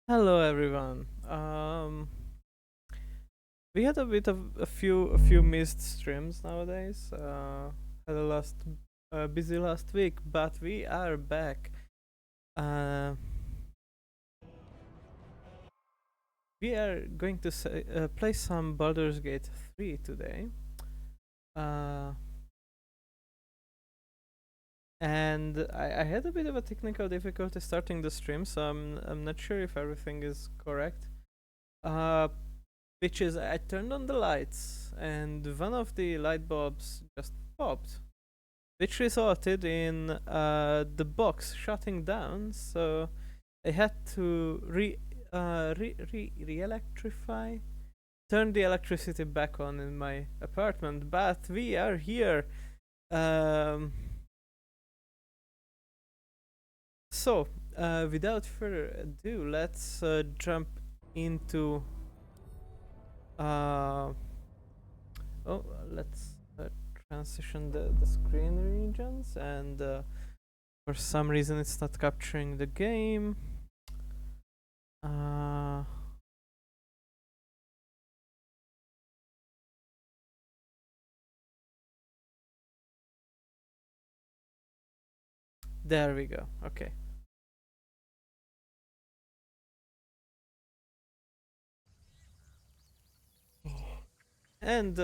Hello everyone. We had a bit of a few missed streams nowadays. Had a busy last week, but we are back. Uh, we are going to play some Baldur's Gate 3 today. Uh, and I had a bit of a technical difficulty starting the stream, so I'm not sure if everything is correct. Uh, which is I turned on the lights and one of the light bulbs just popped, which resulted in the box shutting down. So I had to re-electrify, turn the electricity back on in my apartment. But we are here. Um, without further ado, let's jump into. Uh, let's transition the screen regions, and for some reason it's not capturing the game. Uh, there we go. Okay. And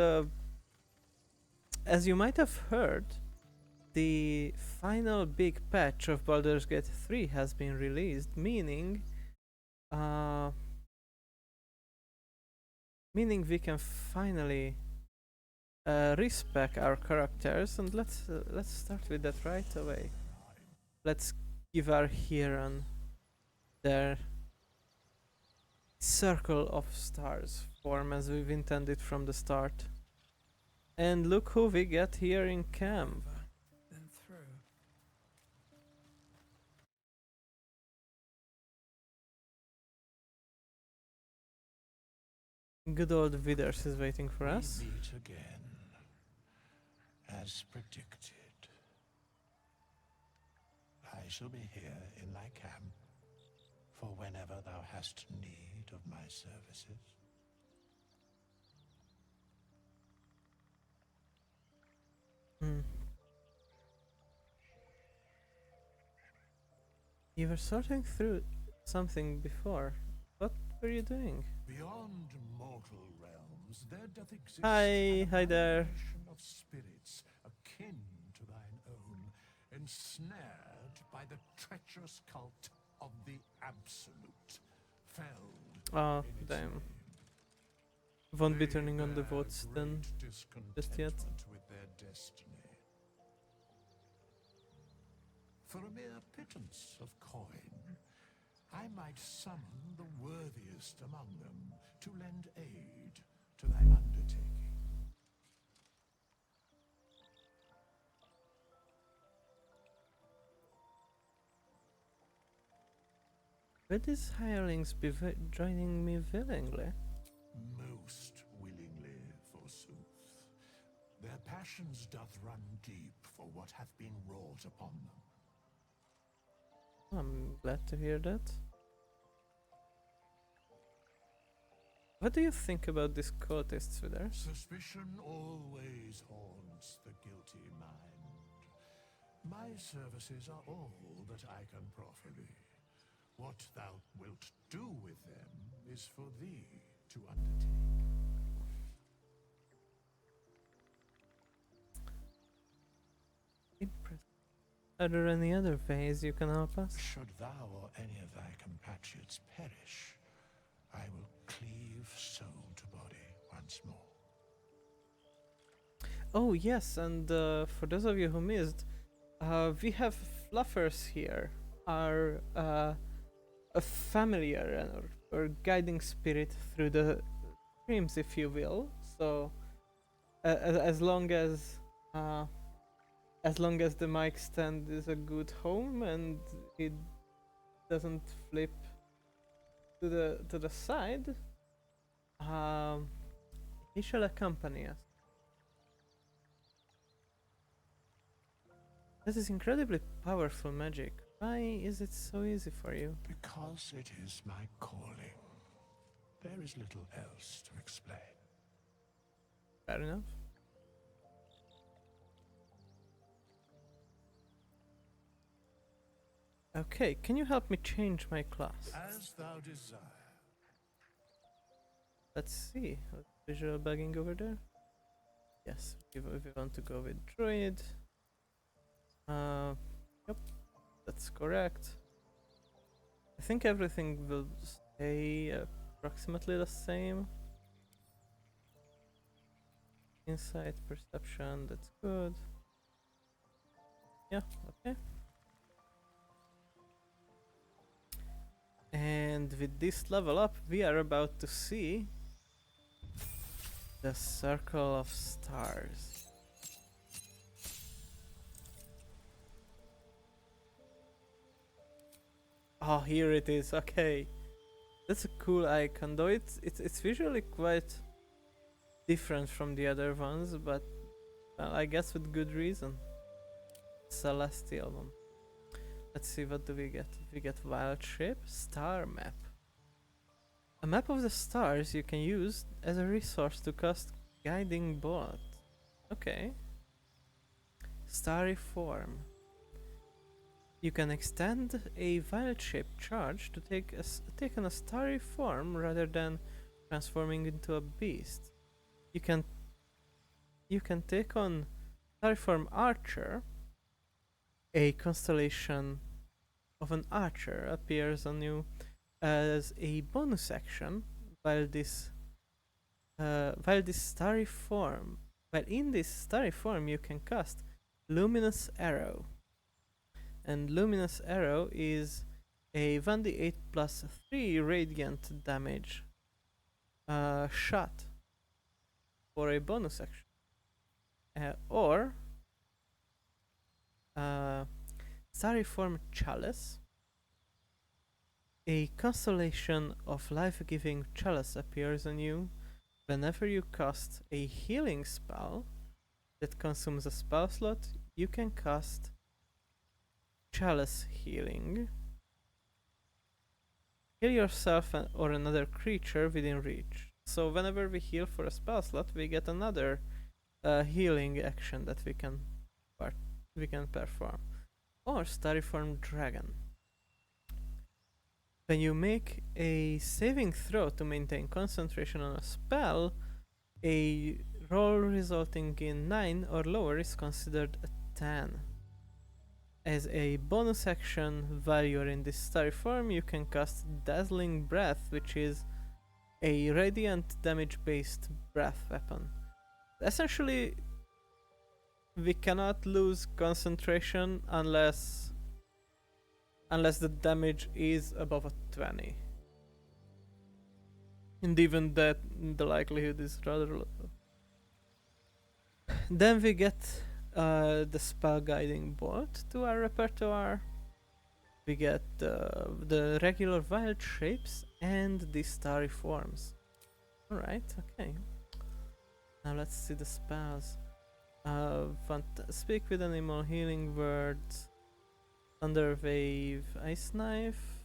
as you might have heard, the final big patch of Baldur's Gate 3 has been released, uh, meaning we can finally respec our characters, and let's start with that right away. Let's give our Huron their circle of stars form as we've intended from the start. And look who we get here in camp. Then through. Good old Viders is waiting for us. We meet again, as predicted. I shall be here in thy camp, for whenever thou hast need of my services. Hmm. You were sorting through something before. What were you doing? Beyond mortal realms, there doth exist Hi an there. amalgamation of spirits akin to thine own, ensnared by the treacherous cult of the Absolute, felled Oh, in its damn. name. Won't be They turning on the bear votes then, great just yet. discontentment with their destiny. For a mere pittance of coin, I might summon the worthiest among them to lend aid to thy undertaking. Would these hirelings be joining me willingly? Most willingly, forsooth. Their passions doth run deep for what hath been wrought upon them. I'm glad to hear that. What do you think about these cultists, Vidar? Suspicion always haunts the guilty mind. My services are all that I can proffer thee. What thou wilt do with them is for thee to undertake. Impressive. Are there any other ways you can help us? Should thou or any of thy compatriots perish, I will cleave soul to body once more. Oh yes, and for those of you who missed, we have fluffers here, our a familiar or guiding spirit through the streams, if you will. So as long uh, as long as the mic stand is a good home and it doesn't flip to the side, um, he shall accompany us. This is incredibly powerful magic. Why is it so easy for you? Because it is my calling. There is little else to explain. Fair enough. Okay, can you help me change my class? As thou desire. Let's see. Visual bugging over there? Yes, if we want to go with Druid. Yep, that's correct. I think everything will stay approximately the same. Insight, perception, that's good. Yeah, okay. And with this level up, we are about to see the Circle of Stars. Oh, here it is. Okay, that's a cool icon, though it's visually quite different from the other ones, but well, I guess with good reason. Celestial one. Let's see, what do we get? We get Wild Shape, Star Map. A map of the stars you can use as a resource to cast Guiding Bolt. Okay. Starry Form. You can extend a wild shape charge to take on a starry form rather than transforming into a beast. You can take on starry form Archer. A constellation of an archer appears on you as a bonus action while this starry form while in this starry form you can cast Luminous Arrow. And Luminous Arrow is a 1d8 plus 3 radiant damage shot for a bonus action. Or Starry Form Chalice. A constellation of life-giving chalice appears on you whenever you cast a healing spell that consumes a spell slot. You can cast Chalice Healing. Heal yourself or another creature within reach. So whenever we heal for a spell slot, we get another healing action that we can perform. Or Starry Form Dragon. When you make a saving throw to maintain concentration on a spell, a roll resulting in 9 or lower is considered a 10. As a bonus action, while you're in this starry form, you can cast Dazzling Breath, which is a radiant damage-based breath weapon. Essentially, we cannot lose concentration unless the damage is above a 20. And even that, the likelihood is rather low. Then we get the Spell Guiding Bolt to our repertoire. We get the regular wild shapes and the starry forms. Alright, okay. Now let's see the spells. Speak with animal, healing words, Thunder Wave, Ice Knife.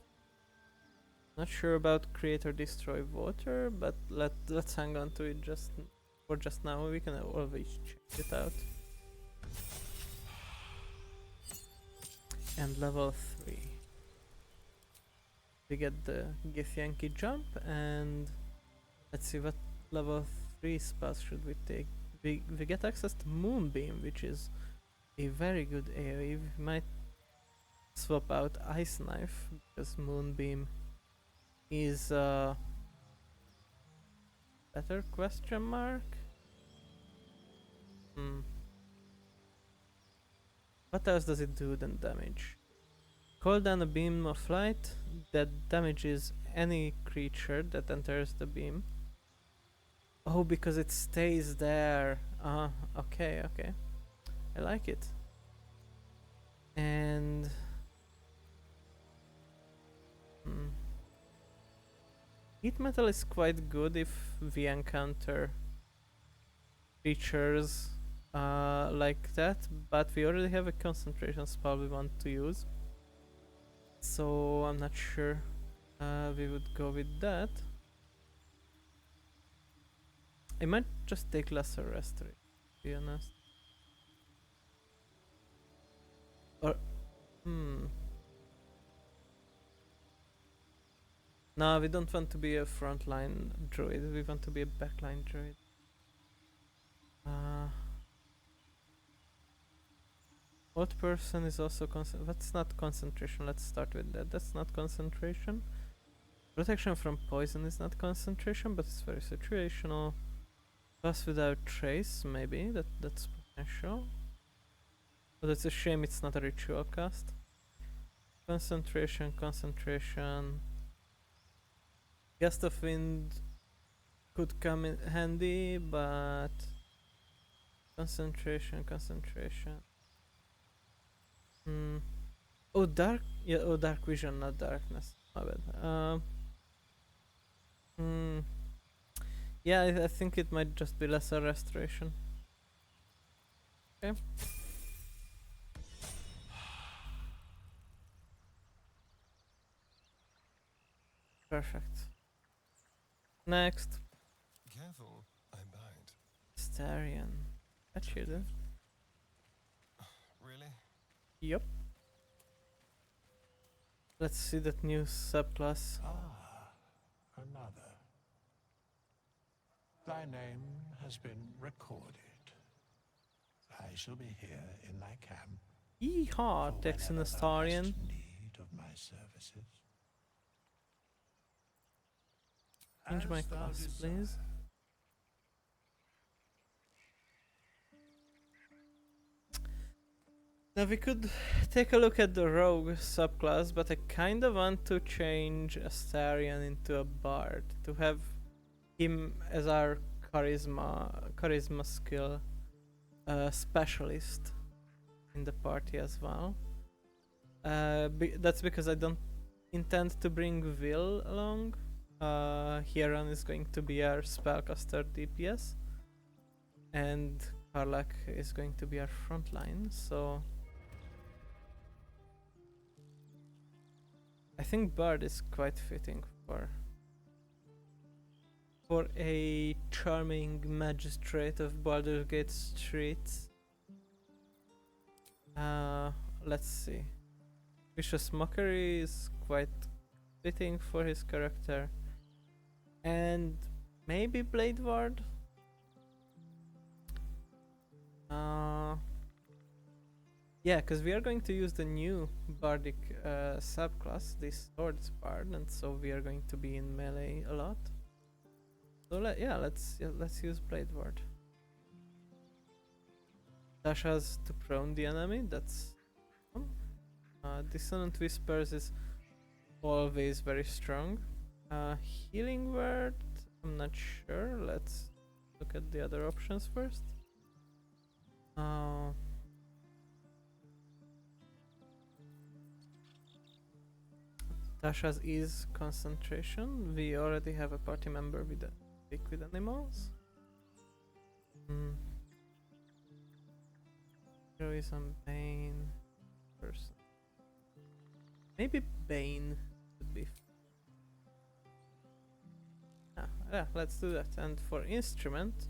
Not sure about Create or Destroy Water, but let's hang on to it just now. We can always check it out. And level 3. We get the Githyanki Jump, and let's see what level 3 spells should we take. We get access to Moonbeam, which is a very good AoE. We might swap out Ice Knife because Moonbeam is better question mark. What else does it do than damage? Call down a beam of light that damages any creature that enters the beam. Oh, because it stays there. Okay. I like it. And Heat Metal is quite good if we encounter creatures like that, but we already have a concentration spell we want to use. So I'm not sure we would go with that. I might just take lesser restoration, to be honest. Or no, we don't want to be a frontline druid. We want to be a backline druid. What person is also That's not concentration. Let's start with that. That's not concentration. Protection from poison is not concentration, but it's very situational. Plus without trace, maybe that's potential. But it's a shame it's not a ritual cast. Concentration, concentration. Gust of wind could come in handy, but concentration, concentration. Oh, dark. Yeah. Oh, dark vision, not darkness. My bad. Yeah, I think it might just be lesser restoration. Okay. Perfect. Next. Careful, I bite. Starion. That's you then. Really? Yup. Let's see that new subclass. Ah, another. Thy name has been recorded. I shall be here in thy camp. Yeehaw, for Texan whenever thou Astarion. hast need of my services. Change my As thou class, desire. please. Now we could take a look at the rogue subclass, but I kinda want to change Astarion into a bard to have him as our charisma skill specialist in the party as well. That's because I don't intend to bring Will along. Hieron is going to be our spellcaster DPS, and Karlak is going to be our frontline, so I think Bard is quite fitting for a charming magistrate of Baldur Gate Street. Let's see. Vicious Mockery is quite fitting for his character. And maybe Blade Ward? Yeah, because we are going to use the new bardic subclass, this swords bard, and so we are going to be in melee a lot. So let's use Blade Ward. Dash has to prone the enemy. That's Dissonant Whispers is always very strong. Healing Word, I'm not sure. Let's look at the other options first. Tasha's is concentration. We already have a party member with a liquid animals. Heroism, Bane, person. Maybe Bane would be. Yeah, let's do that. And for instrument,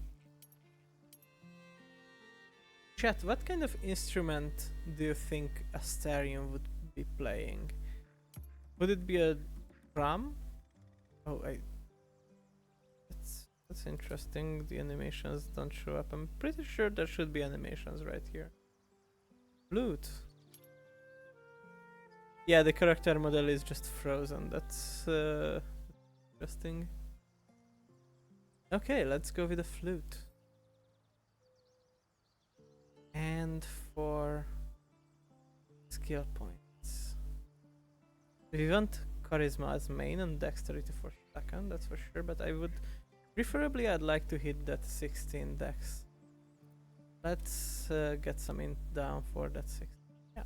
chat, what kind of instrument do you think Astarion would be playing? Would it be a drum? Oh, that's interesting. The animations don't show up. I'm pretty sure there should be animations right here. Flute. Yeah, the character model is just frozen. That's interesting. Okay, let's go with the flute. And for skill points, we want charisma as main and dexterity for second, that's for sure, but I'd like to hit that 16 dex. Let's get some int down for that 16. Yeah.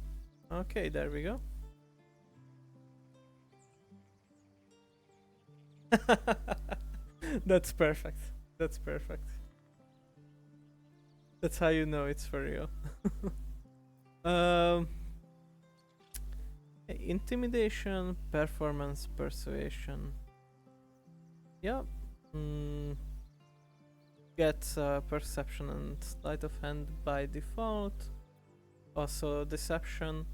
Okay, there we go. That's perfect. That's perfect. That's how you know it's for real. Intimidation, performance, persuasion. Yeah. Mm, get perception and sleight of hand by default. Also deception.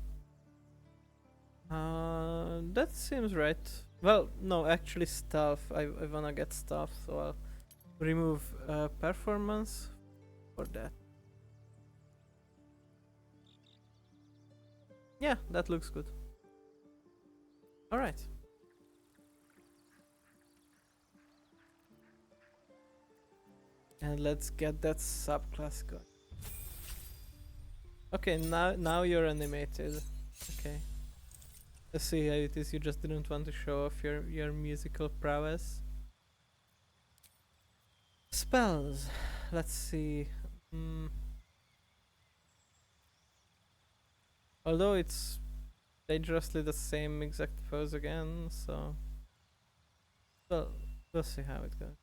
That seems right. Well, no, actually stealth. I wanna get stealth, so I'll remove performance for that. Yeah, that looks good. Alright. And let's get that subclass going. Okay, now you're animated. Okay. I see how it is, you just didn't want to show off your musical prowess. Spells. Let's see. Mm. Although it's dangerously the same exact pose again, so... Well, we'll see how it goes.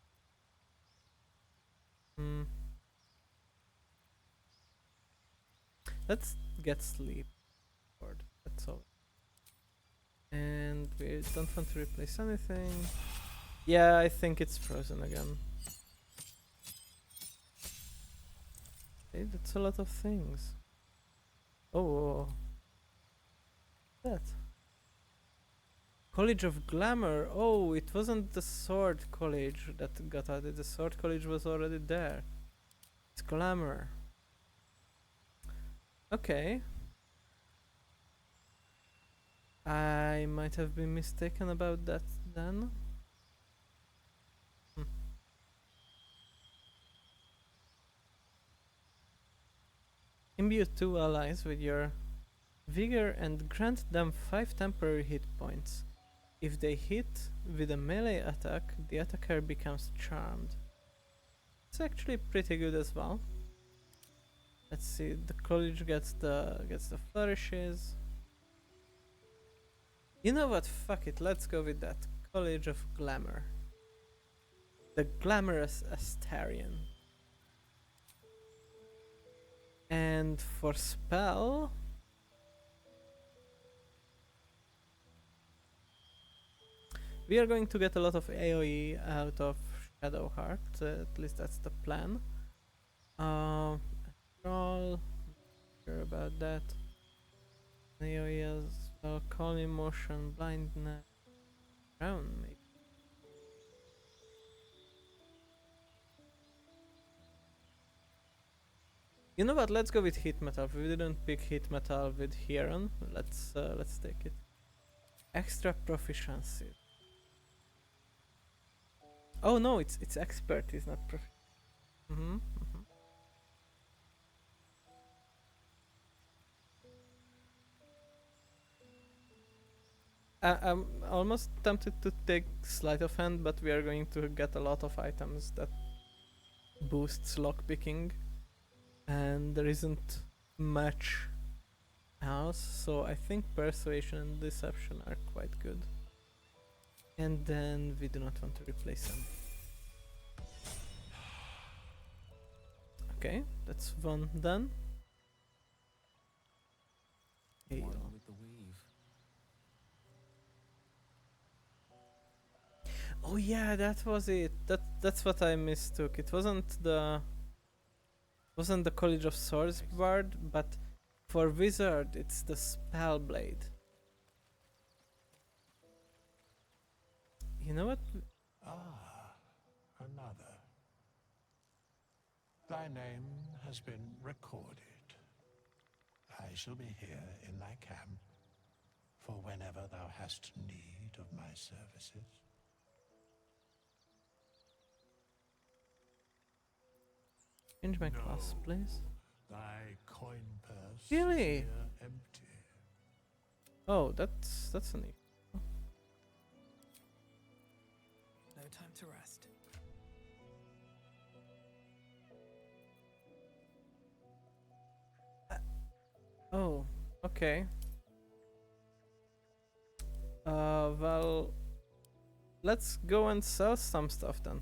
Hmm. Let's get sleep. Board. That's all. And we don't want to replace anything. Yeah, I think it's frozen again. Hey, that's a lot of things. Oh, that. College of Glamour. Oh, it wasn't the Sword College that got added. The Sword College was already there. It's Glamour. Okay. I might have been mistaken about that then. Hmm. Imbue 2 allies with your vigor and grant them 5 temporary hit points. If they hit with a melee attack, the attacker becomes charmed. It's actually pretty good as well. Let's see, the college gets the flourishes. You know what? Fuck it. Let's go with that. College of Glamour. The glamorous Astarian. And for spell, we are going to get a lot of AoE out of Shadowheart. At least that's the plan. All sure about that. AoE as well. Call emotion, blindness, crown maybe. You know what? Let's go with hit metal. We didn't pick hit metal with Heron. Let's take it. Extra proficiency. Oh no, it's expertise, not proficiency. Mm-hmm. I'm almost tempted to take sleight of hand, but we are going to get a lot of items that boosts lockpicking, and there isn't much else, so I think persuasion and deception are quite good. And then we do not want to replace them. Okay, that's one done. Hail. Oh yeah, that was it. That's what I mistook. It wasn't the College of Swords Bard, but for wizard it's the Spellblade. You know what? Ah, another. Thy name has been recorded. I shall be here in thy camp for whenever thou hast need of my services. Change my class, please. Thy coin purse Really? is here empty. Oh, that's neat. No time to rest. Oh, okay. Well, let's go and sell some stuff then.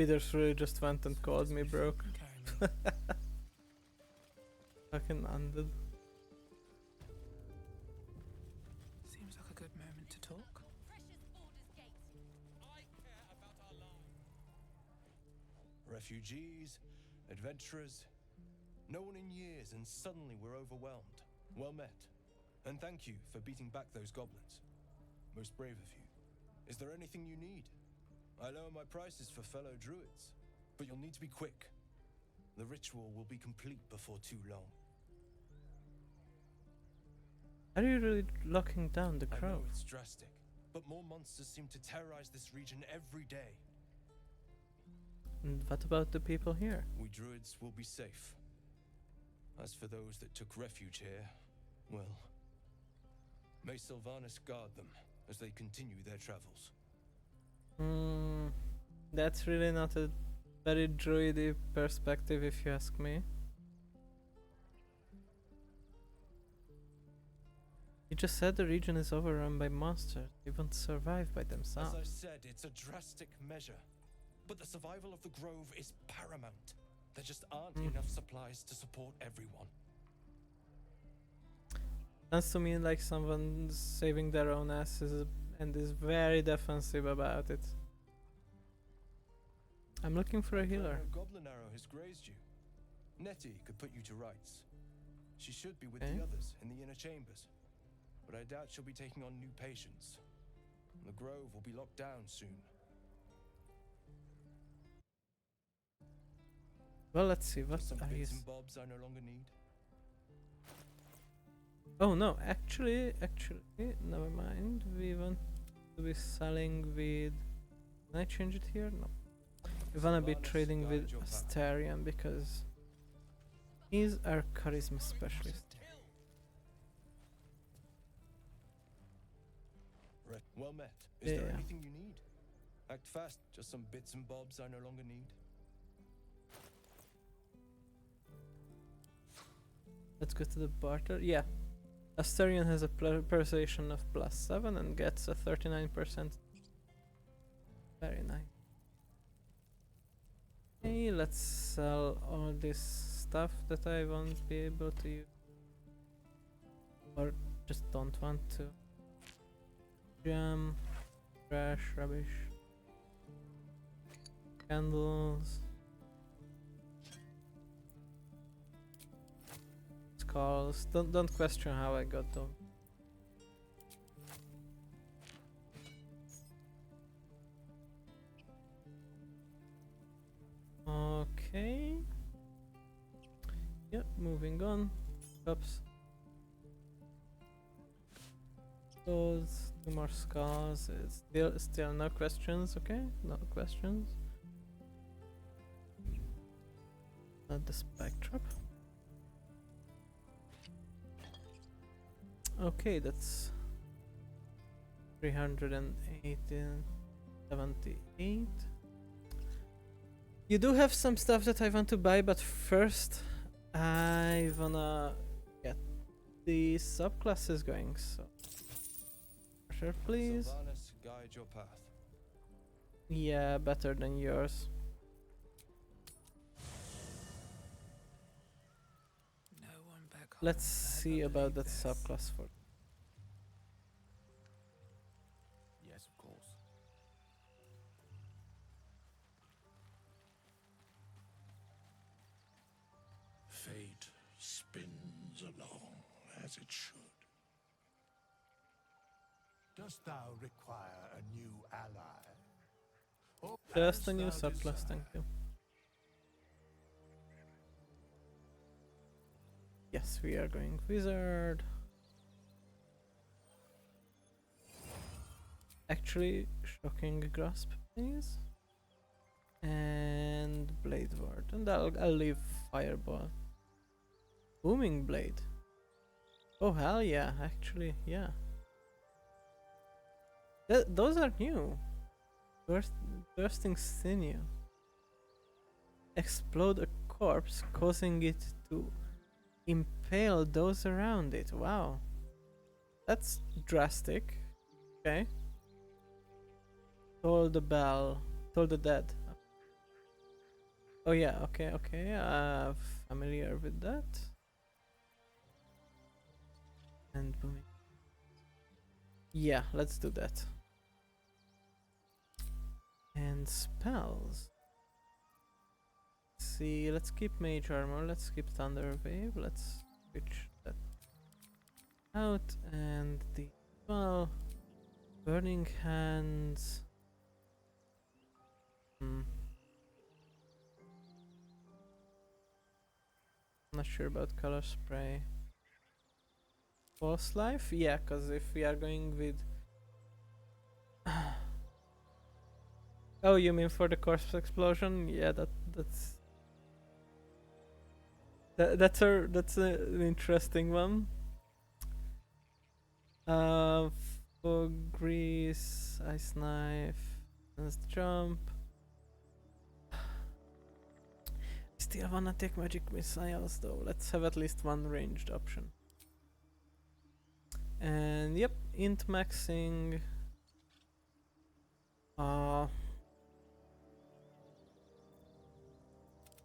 Peters really just went and called me broke. Carry me. Fucking ended. Seems like a good moment to talk. Refugees, adventurers, no one in years, and suddenly we're overwhelmed. Well met. And thank you for beating back those goblins. Most brave of you. Is there anything you need? I lower my prices for fellow druids, but you'll need to be quick. The ritual will be complete before too long. Are you really locking down the I crow? know it's drastic, but more monsters seem to terrorize this region every day. And what about the people here? We druids will be safe. As for those that took refuge here, well, may Sylvanas guard them as they continue their travels. That's really not a very druidy perspective if you ask me. You just said the region is overrun by monsters. They won't survive by As I themselves. said, it's a drastic measure. But the survival of the grove is paramount. There just aren't enough supplies to support everyone. Sounds to me like someone's saving their own asses and is very defensive about it. I'm looking for a healer. A goblin arrow has grazed you. Nettie could put you to rights. She should be with Okay. the others in the inner chambers. But I doubt she'll be taking on new patients. The grove will be locked down soon. Well, let's see. What Some are you? bits and bobs I no longer need. Oh no, actually, never mind. We want to be selling with. Can I change it here? No. We wanna be Sylvanas, trading with guide your path. Astarion because he's our charisma specialist. Well met. Is there Yeah. anything you need? Act fast. Just some bits and bobs I no longer need. Let's go to the barter. Yeah. Astarion has a persuasion of +7 and gets a 39%. Very nice. Okay, let's sell all this stuff that I won't be able to use. Or just don't want to. Jam, trash, rubbish, candles, skulls. Don't question how I got them. Okay. Yep, moving on. Oops. Those 2 more skulls. It's still no questions, okay? No questions. Not the spike trap. Okay, that's 378. You do have some stuff that I want to buy, but first I wanna get the subclasses going, so sure, please. Sylvanas, guide your path. Yeah, better than yours. No one back home Let's will see ever about believe that this. subclass for. Yes, of course. Fate spins along as it should. Dost thou require a new ally? Or Just a as new thou subclass, thank desire? you. Yes, we are going wizard. Actually, shocking grasp, please. And blade ward, and I'll leave fireball. Booming blade. Oh hell yeah! Actually, yeah. Those are new. Bursting sinew. Explode a corpse, causing it to impale those around it. Wow. That's drastic. Okay. Toll the bell. Toll the dead. Oh yeah, okay. Familiar with that. And booming. Yeah, let's do that. And spells. See, let's keep mage armor. Let's keep thunder wave. Let's switch that out. And the well, burning hands. Not sure about color spray. False life? Yeah, cause if we are going with. Oh, you mean for the corpse explosion? Yeah, that's an interesting one. Fog grease, ice knife, let's jump. Still wanna take magic missiles though. Let's have at least one ranged option. And yep, int maxing.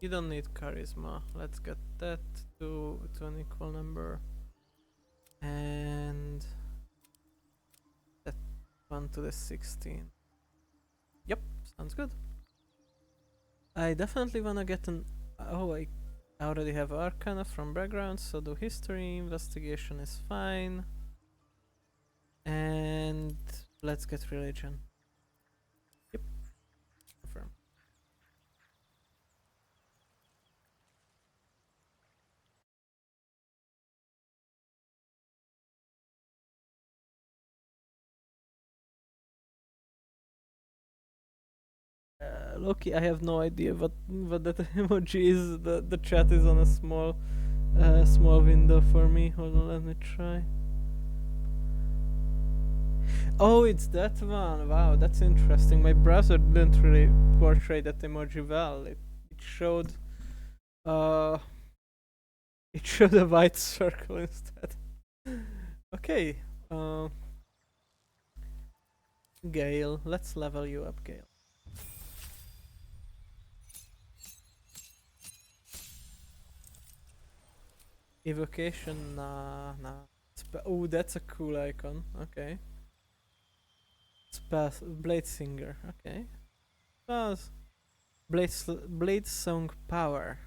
You don't need charisma. Let's get that to an equal number. And that one to the 16. Yep, sounds good. I definitely wanna get an. Oh, I already have Arcana from background, so do history. Investigation is fine. And let's get religion. Yep, confirm. Loki, I have no idea what that emoji is. The chat is on a small window for me. Hold on, let me try. Oh, it's that one. Wow, that's interesting. My browser didn't really portray that emoji well. It showed uh it showed a white circle instead. Okay. Gale, let's level you up, Gale. Evocation, nah. Oh, that's a cool icon. Okay. Blade Singer. Okay. Spells. Blade Song Power.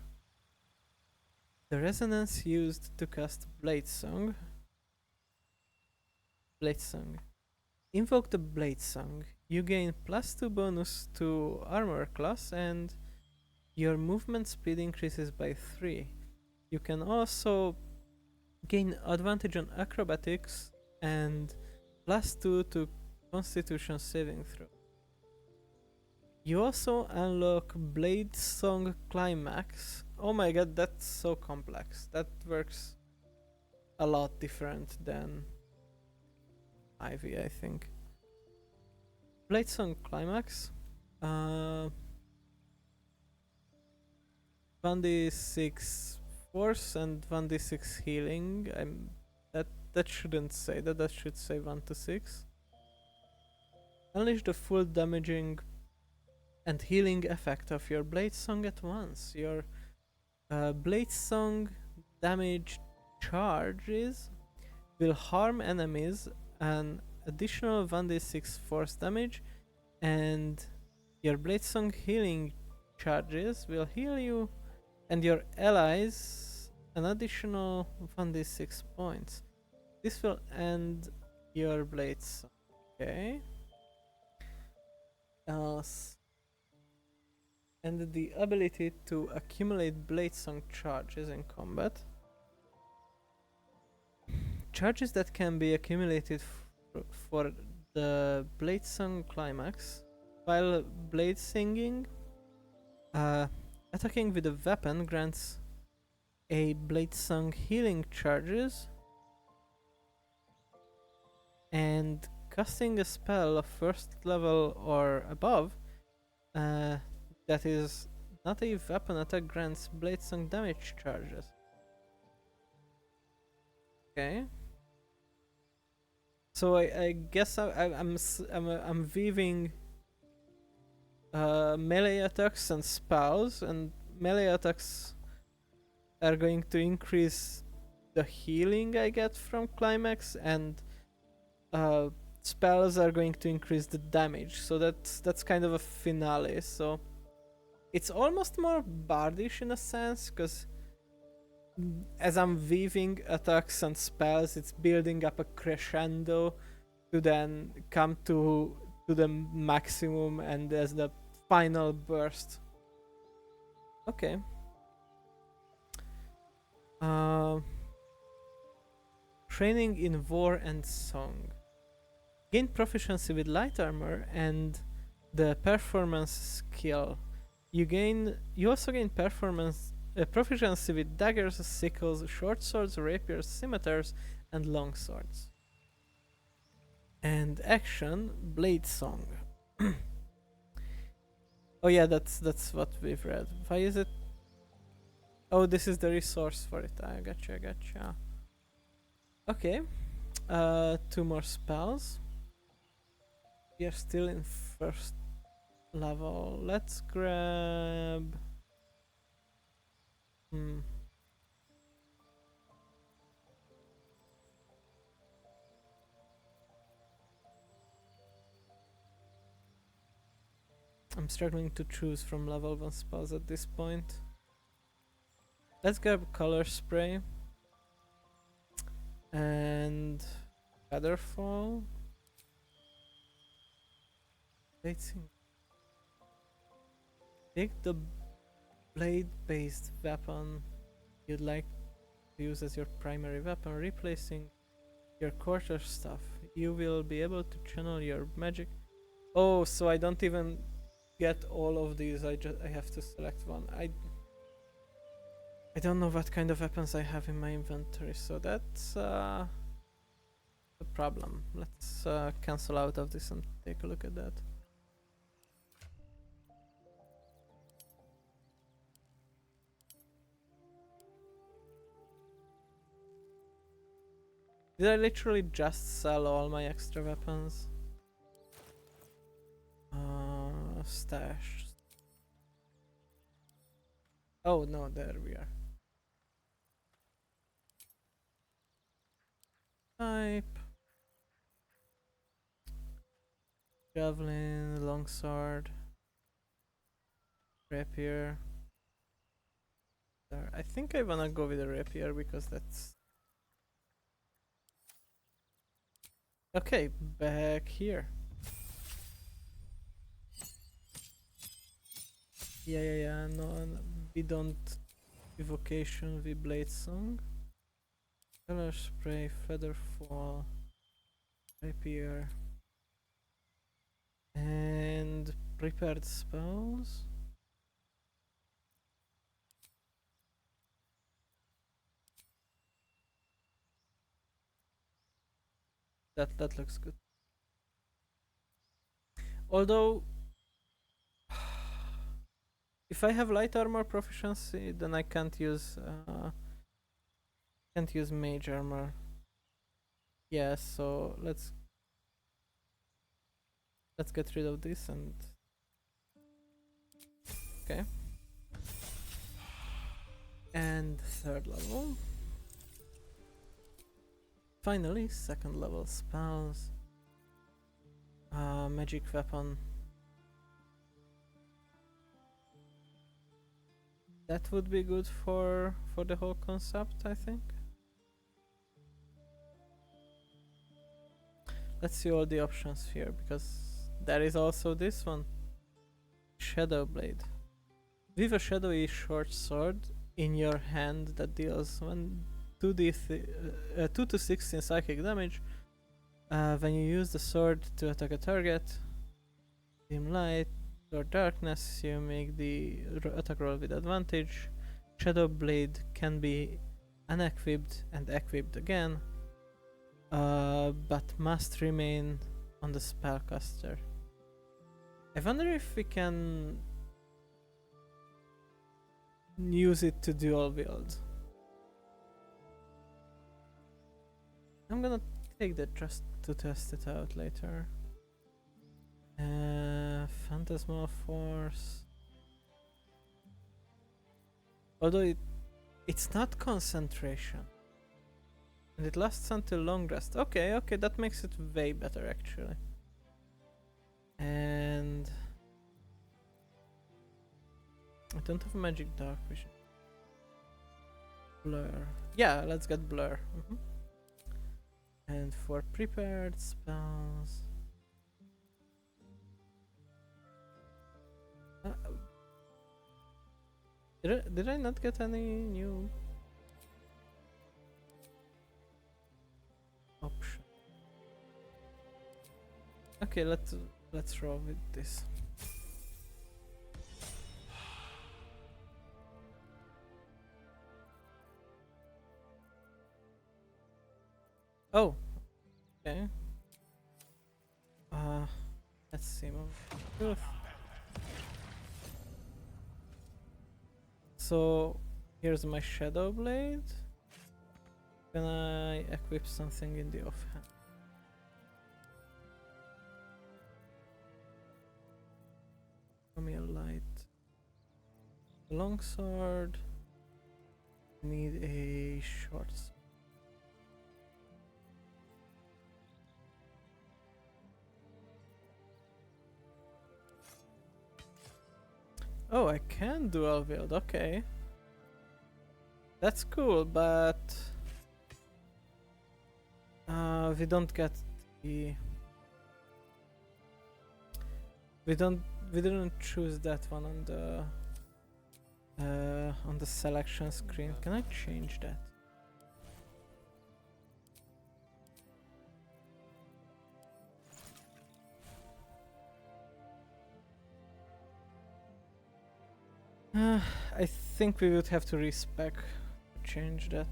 The resonance used to cast Blade Song. Invoke the Blade Song. You gain +2 bonus to armor class and your movement speed increases by 3. You can also gain advantage on acrobatics and +2 to constitution saving throw. You also unlock Blade Song Climax. Oh my god, that's so complex. That works a lot different than Ivy, I think. Blade Song Climax. 1d6 force and 1d6 healing. That shouldn't say that. That should say 1 to 6. Unleash the full damaging and healing effect of your Blade Song at once. Your Blade Song damage charges will harm enemies an additional 1d6 force damage, and your Blade Song healing charges will heal you and your allies an additional 1d6 points. This will end your Blade Song. Okay. Else. And the ability to accumulate Blade Song charges in combat. Charges that can be accumulated for the Blade Song Climax while blade singing. Attacking with a weapon grants a Blade Song healing charges, and casting a spell of first level or above that is not a weapon attack grants Blade Song damage charges. Okay. So I guess I'm weaving melee attacks and spells and melee attacks are going to increase the healing I get from climax, and spells are going to increase the damage. So that's kind of a finale. So it's almost more bardish in a sense, because as I'm weaving attacks and spells, it's building up a crescendo to then come to the maximum and as the final burst. Okay. Training in war and song. Gain proficiency with light armor and the performance skill. You also gain proficiency with daggers, sickles, short swords, rapiers, scimitars, and long swords. And action, blade song. Oh yeah, that's what we've read. Why is it? Oh, this is the resource for it. I gotcha. Okay. 2 more spells. We are still in first level. Let's grab... I'm struggling to choose from level 1 spells at this point. Let's grab color spray. And... Featherfall. Let's see. Pick the blade-based weapon you'd like to use as your primary weapon, replacing your quarterstaff. You will be able to channel your magic. Oh, so I don't even get all of these. I have to select one. I don't know what kind of weapons I have in my inventory, so that's a problem. Let's cancel out of this and take a look at that. Did I literally just sell all my extra weapons? Stash. Oh no, there we are. Type. Javelin, longsword. Rapier. There. I think I wanna go with a rapier because that's... Okay, back here. Yeah, no, we don't evocation, we blade song. Color spray, featherfall, rapier, and prepared spells. That looks good. Although, if I have light armor proficiency, then I can't use mage armor. Yeah, so let's get rid of this and okay. And 3rd level. Finally, 2nd level spells. Magic weapon. That would be good for the whole concept, I think. Let's see all the options here, because there is also this one. Shadow Blade. With a shadowy short sword in your hand that deals 2 to 16 psychic damage. When you use the sword to attack a target, dim light or darkness, you make the attack roll with advantage. Shadow Blade can be unequipped and equipped again, but must remain on the spellcaster. I wonder if we can use it to dual wield. I'm gonna take that just to test it out later. Phantasmal Force. Although it's not concentration. And it lasts until long rest. Okay, okay, that makes it way better actually. And I don't have magic dark vision. Blur. Yeah, let's get blur. And for prepared spells. Did I not get any new option? Okay, let's roll with this. Oh, okay. Let's see. Oof. So here's my shadow blade. Can I equip something in the offhand? Give me a light longsword. Need a short sword. Oh, I can dual wield, okay. That's cool, but we don't get the we didn't choose that one on the selection screen. Can I change that? I think we would have to respec to change that.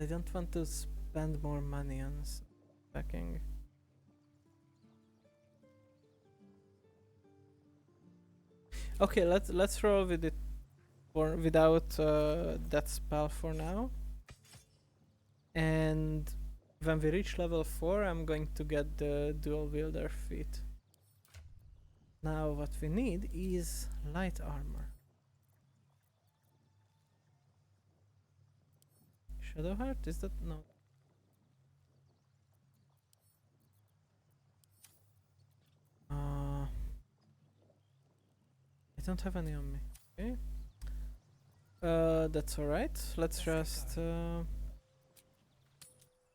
I don't want to spend more money on packing. Okay, let's roll with it for without that spell for now. And when we reach level 4, I'm going to get the dual wielder feat. Now what we need is light armor. Shadowheart, is that? No. I don't have any on me. Okay. That's alright. Let's just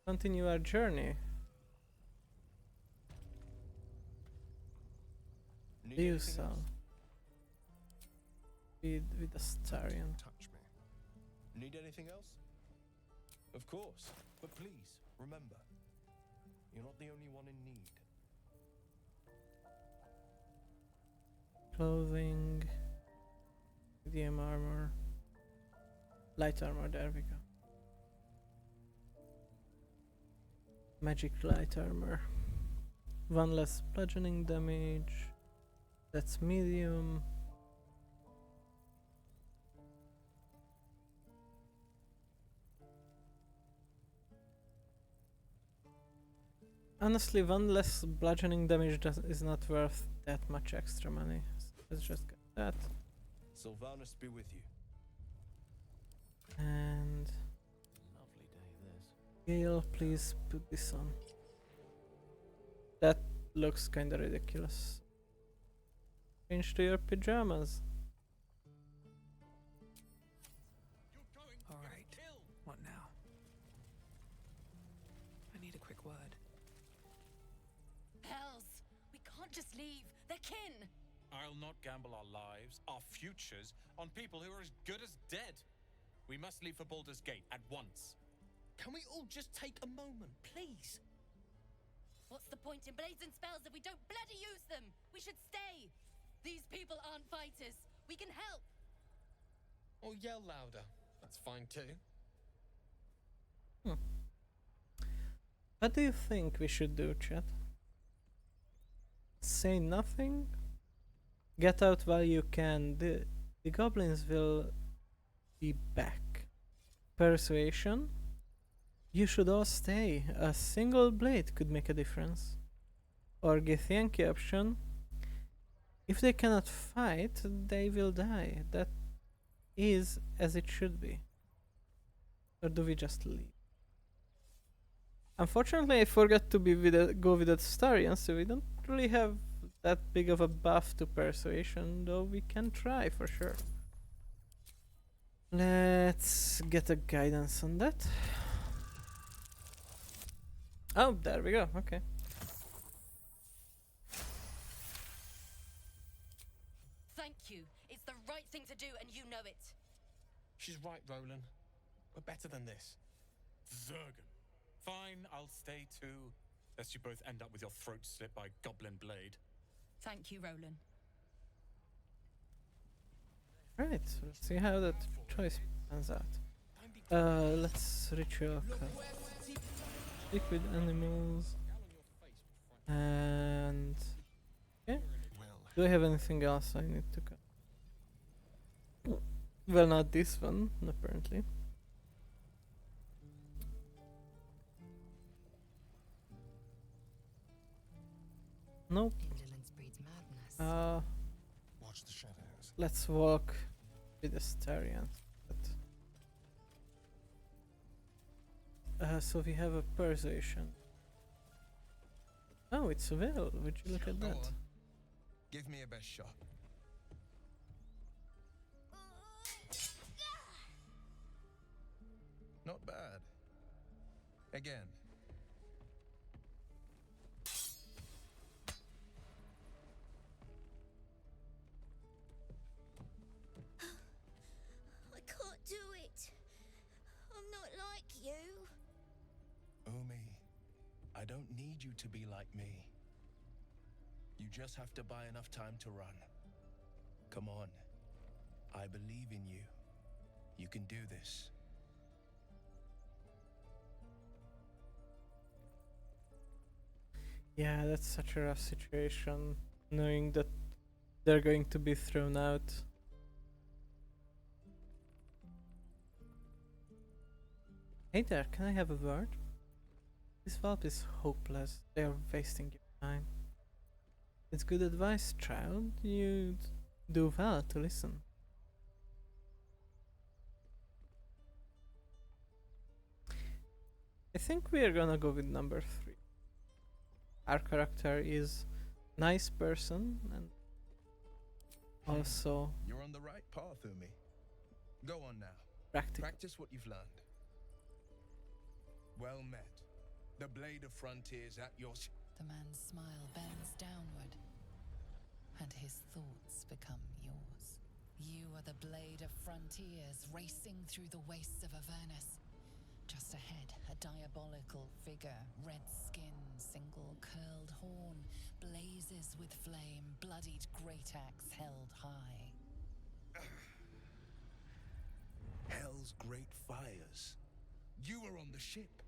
continue our journey. Need You anything sell. else? With the Starion. Touch me. Need anything else? Of course. But please, remember, you're not the only one in need. Clothing. Medium armor. Light armor, there we go. Magic light armor. 1 less bludgeoning damage. That's medium. Honestly, 1 less bludgeoning damage is not worth that much extra money. So let's just get that. Sylvanus be with you. And Lovely day this. Gale, please put this on. That looks kinda ridiculous. Change to your pajamas. Alright, what now? I need a quick word. Hells! We can't just leave. They're kin! I'll not gamble our lives, our futures, on people who are as good as dead. We must leave for Baldur's Gate at once. Can we all just take a moment, please? What's the point in blades and spells if we don't bloody use them? We should stay! These people aren't fighters. We can help! Or yell louder. That's fine too. What do you think we should do, chat? Say nothing? Get out while you can. The goblins will be back. persuasion. You should all stay. A single blade could make a difference. Or Githyanki option. If they cannot fight, they will die. That is as it should be. Or do we just leave? Unfortunately, I forgot to be go with the Starian, so we don't really have that big of a buff to persuasion, though we can try for sure. Let's get a guidance on that. Oh, there we go. Okay. Thank you. It's the right thing to do, and you know it. She's right, Roland. We're better than this. Zergan. Fine, I'll stay too. Lest you both end up with your throat slit by Goblin Blade. Thank you, Roland. Right, so let's see how that choice pans out. Let's ritual cast. Speak with animals. And okay. Do I have anything else I need to cut? Well, not this one, apparently. Nope. Indolence breeds madness. Watch the shadows. Let's walk with the Starians. So we have a persuasion. Oh, it's a will. Would you look at Go that? on. Give me a best shot. Not bad. Again. I can't do it. I'm not like you. Umi, I don't need you to be like me. You just have to buy enough time to run. Come on. I believe in you. You can do this. Yeah, that's such a rough situation, knowing that they're going to be thrown out. Hey there, can I have a word? This vault is hopeless. They are wasting your time. It's good advice, child. You'd do well to listen. I think we are gonna go with number 3. Our character is nice person and also You're on the right path, Umi. Go on now. practical. Practice what you've learned. Well met. The blade of frontiers at your... The man's smile bends downward, and his thoughts become yours. You are the blade of frontiers racing through the wastes of Avernus. Just ahead, a diabolical figure, red skin, single curled horn, blazes with flame, bloodied great axe held high. Hell's great fires. You were on the ship.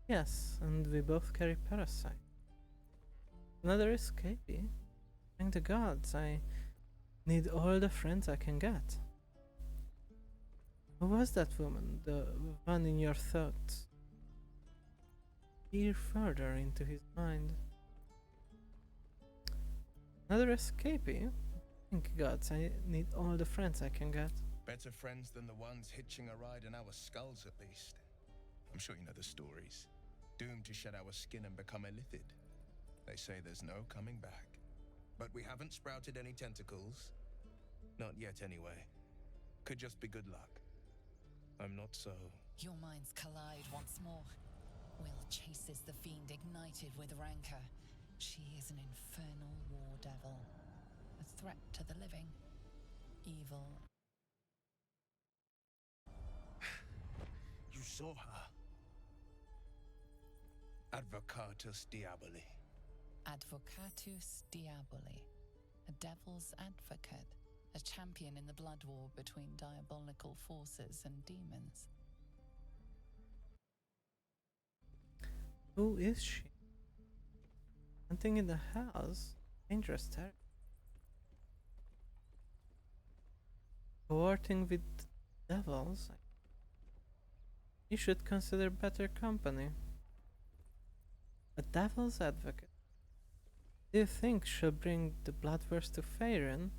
Yes, and we both carry parasite. Another escapee. Thank the gods, I need all the friends I can get. Who was that woman? The one in your thoughts? Peer further into his mind. Another escapee? Thank gods, I need all the friends I can get. Better friends than the ones hitching a ride in our skulls, at least. I'm sure you know the stories. Doomed to shed our skin and become illithid. They say there's no coming back. But we haven't sprouted any tentacles. Not yet, anyway. Could just be good luck. I'm not so... Your minds collide once more. Will chases the fiend ignited with rancor. She is an infernal war devil. A threat to the living. Evil. You saw her. Advocatus Diaboli. Advocatus Diaboli. A devil's advocate. A champion in the blood war between diabolical forces and demons. Who is she? Hunting in the house? Dangerous territory. cohorting with devils, you should consider better company. A devil's advocate. Do you think she'll bring the bloodthirst to Faerun?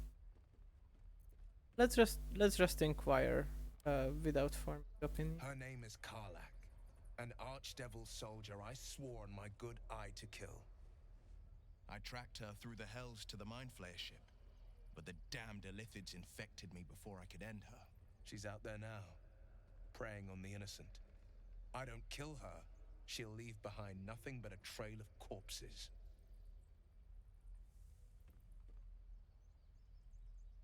Let's just inquire, without forming opinion. Her name is Karlak, an archdevil soldier I swore on my good eye to kill. I tracked her through the hells to the Mind Flayer ship, but the damned Illithids infected me before I could end her. She's out there now, preying on the innocent. I don't kill her, she'll leave behind nothing but a trail of corpses.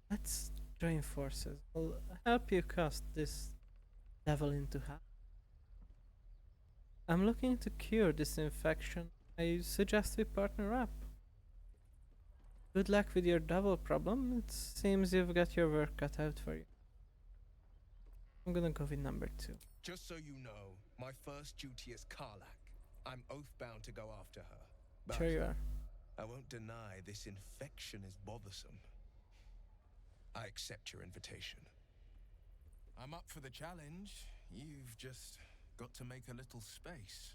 Let's join forces. I'll help you cast this devil into hell. I'm looking to cure this infection. I suggest we partner up. Good luck with your devil problem. It seems you've got your work cut out for you. I'm gonna go with number 2. Just so you know, my first duty is Karlak. I'm oath-bound to go after her. But Sure you are. I won't deny this infection is bothersome. I accept your invitation. I'm up for the challenge. You've just got to make a little space.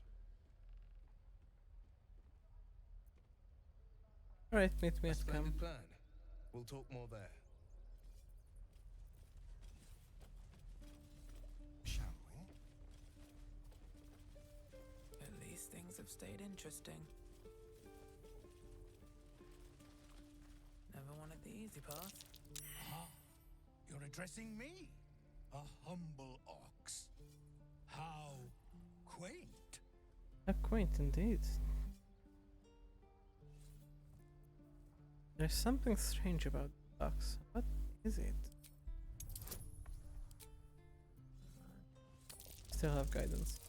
Alright, meet me A at camp. splendid plan. We'll talk more there. Shall we? At least things have stayed interesting. Never wanted the easy path. Ah, you're addressing me, a humble ox. How quaint. Quaint indeed. There's something strange about the box. What is it? Still have guidance.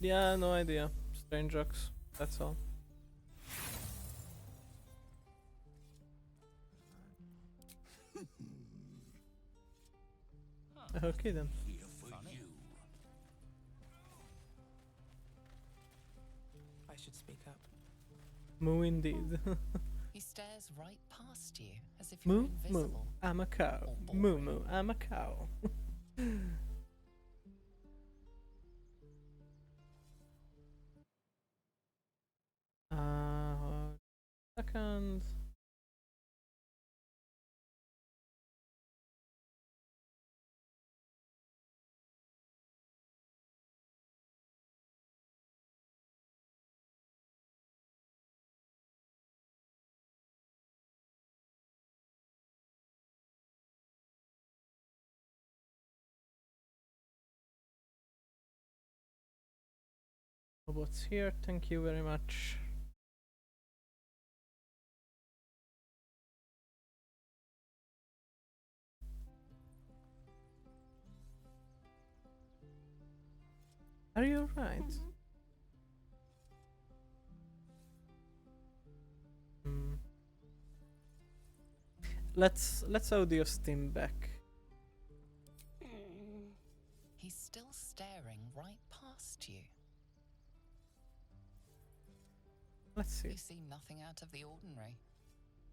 Yeah, no idea. Strange rocks. That's all. Okay then. Here for you. I should speak up. Moo indeed. He stares right past you as if you're Moo, moo. invisible. I'm a cow. Oh, Moo, boy. moo. I'm a cow. Second. Robots here. Thank you very much. Are you right? Hmm. Let's audio Steam back. He's still staring right past you. Let's see. You see nothing out of the ordinary.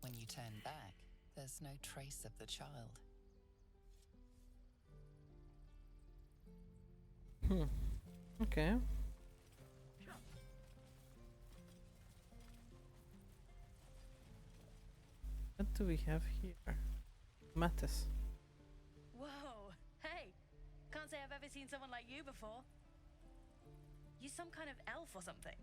When you turn back, there's no trace of the child. Okay. What do we have here? Mattis. Whoa! Hey! Can't say I've ever seen someone like you before. You some kind of elf or something?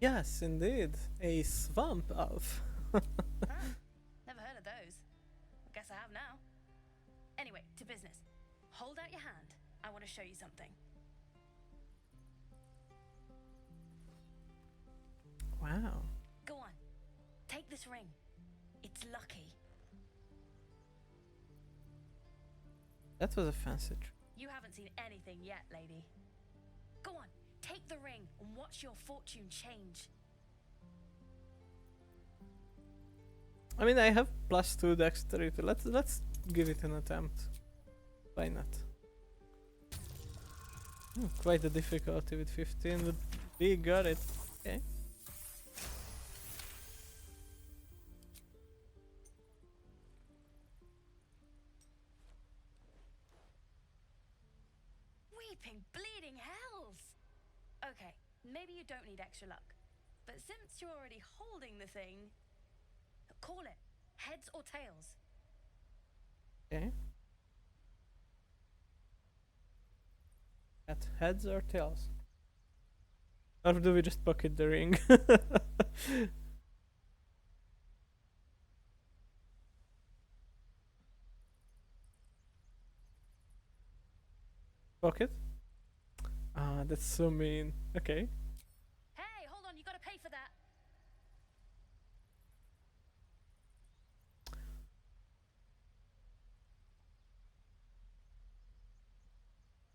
Yes, indeed. A swamp elf. Huh? Never heard of those. Guess I have now. Anyway, to business. Hold out your hand. I want to show you something. Wow. Go on. Take this ring. It's lucky. That was a fancy trick. You haven't seen anything yet, lady. Go on. Take the ring and watch your fortune change. I mean, I have +2 dexterity. Let's give it an attempt. Why not? Quite a difficulty with 15, but we got it. Okay. Weeping, bleeding hells! Okay, maybe you don't need extra luck. But since you're already holding the thing, call it heads or tails. Okay. At heads or tails? Or do we just pocket the ring? Pocket? Ah, that's so mean. Okay. Hey, hold on, you gotta pay for that.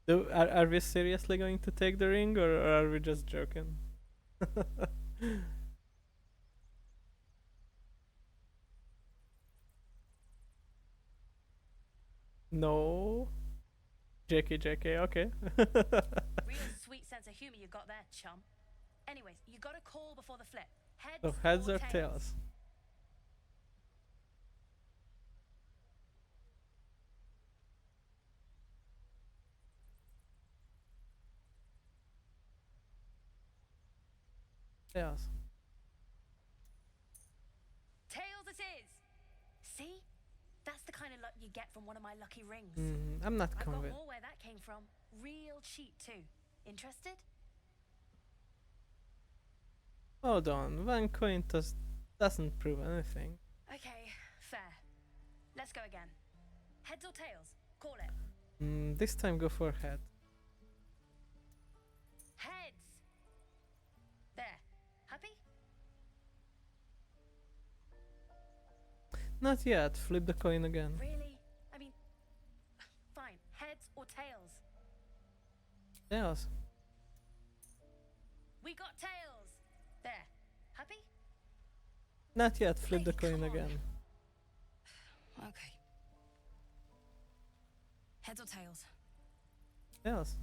Are we seriously going to take the ring, or are we just joking? No. JK, okay. Real sweet sense of humor you got there, chum. Anyways, you gotta call before the flip. Heads, So heads or tails? Tails. Tails it is! See? That's the kind of luck you get from one of my lucky rings. I'm not I've got convinced. more where that came from. Real cheap too. Interested? Hold on, one coin doesn't prove anything. Okay, fair. Let's go again. Heads or tails? Call it. This time go for head. Heads! There. Happy? Not yet, flip the coin again. Really? I mean, fine. Heads or tails? Tails. We got tails! There. Happy? Not yet, flip the Lady, coin come on. again. Okay. Heads or tails? Tails.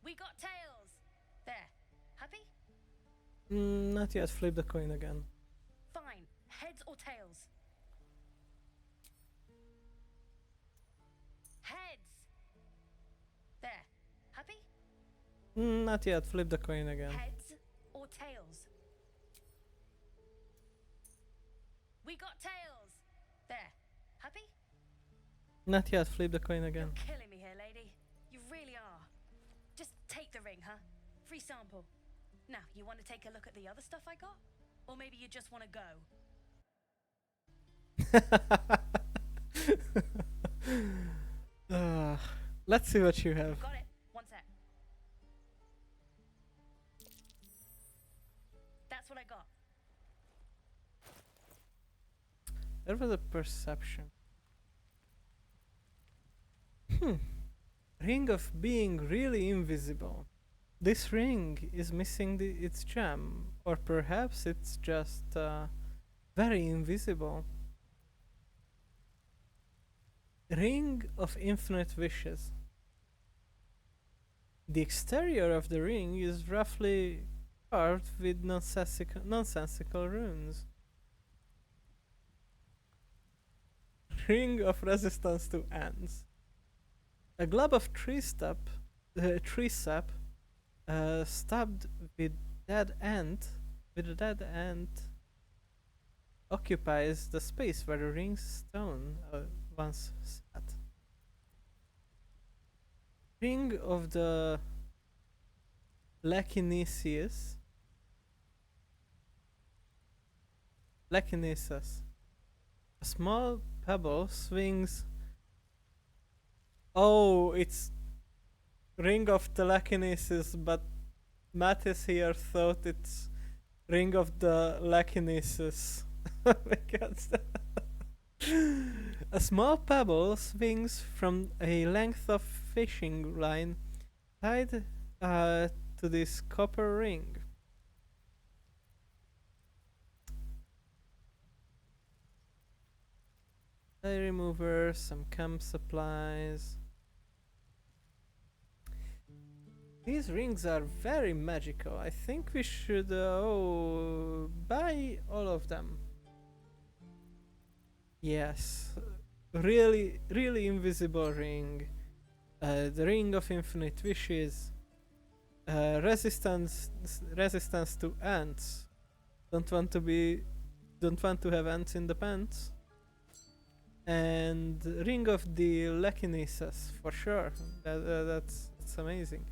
We got tails! There. Happy? Not yet, flip the coin again. Fine. Heads or tails? Heads! There. Happy? Not yet, flip the coin again. Heads or tails? We got tails! There. Happy? Not yet, flip the coin again. You're killing me here, lady. You really are. Just take the ring, huh? Free sample. Now, you want to take a look at the other stuff I got? Or maybe you just want to go? Let's see what you have. Got it. One sec. That's what I got. There was a perception. Ring of being really invisible. This ring is missing its gem, or perhaps it's just very invisible. Ring of infinite wishes. The exterior of the ring is roughly carved with nonsensical runes. Ring of resistance to ants. A glob of tree sap stabbed with a dead ant occupies the space where the ring's stone once sat. Ring of the Lachenesis. A small pebble swings. Oh, it's Ring of Telekinesis, but Mattis here thought it's Ring of the Lachenesis. Oh my god. A small pebble swings from a length of fishing line tied to this copper ring. Dye remover, some camp supplies. These rings are very magical. I think we should buy all of them. Yes, really, really invisible ring. The ring of infinite wishes. Resistance to ants. Don't want to have ants in the pants. And ring of the telekinesis for sure. That's amazing.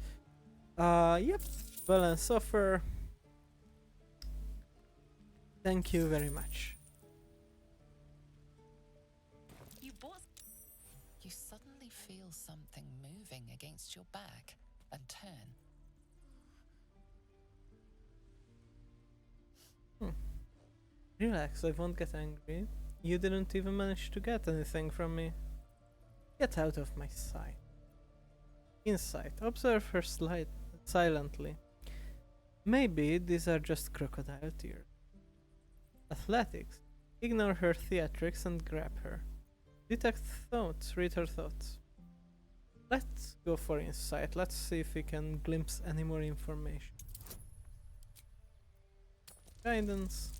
Yep. Balance offer. Thank you very much. You bought. You suddenly feel something moving against your back and turn. Relax, I won't get angry. You didn't even manage to get anything from me. Get out of my sight. Insight. Observe her silently. Maybe these are just crocodile tears. Athletics. Ignore her theatrics and grab her. Detect thoughts. Read her thoughts. Let's go for insight. Let's see if we can glimpse any more information. Guidance.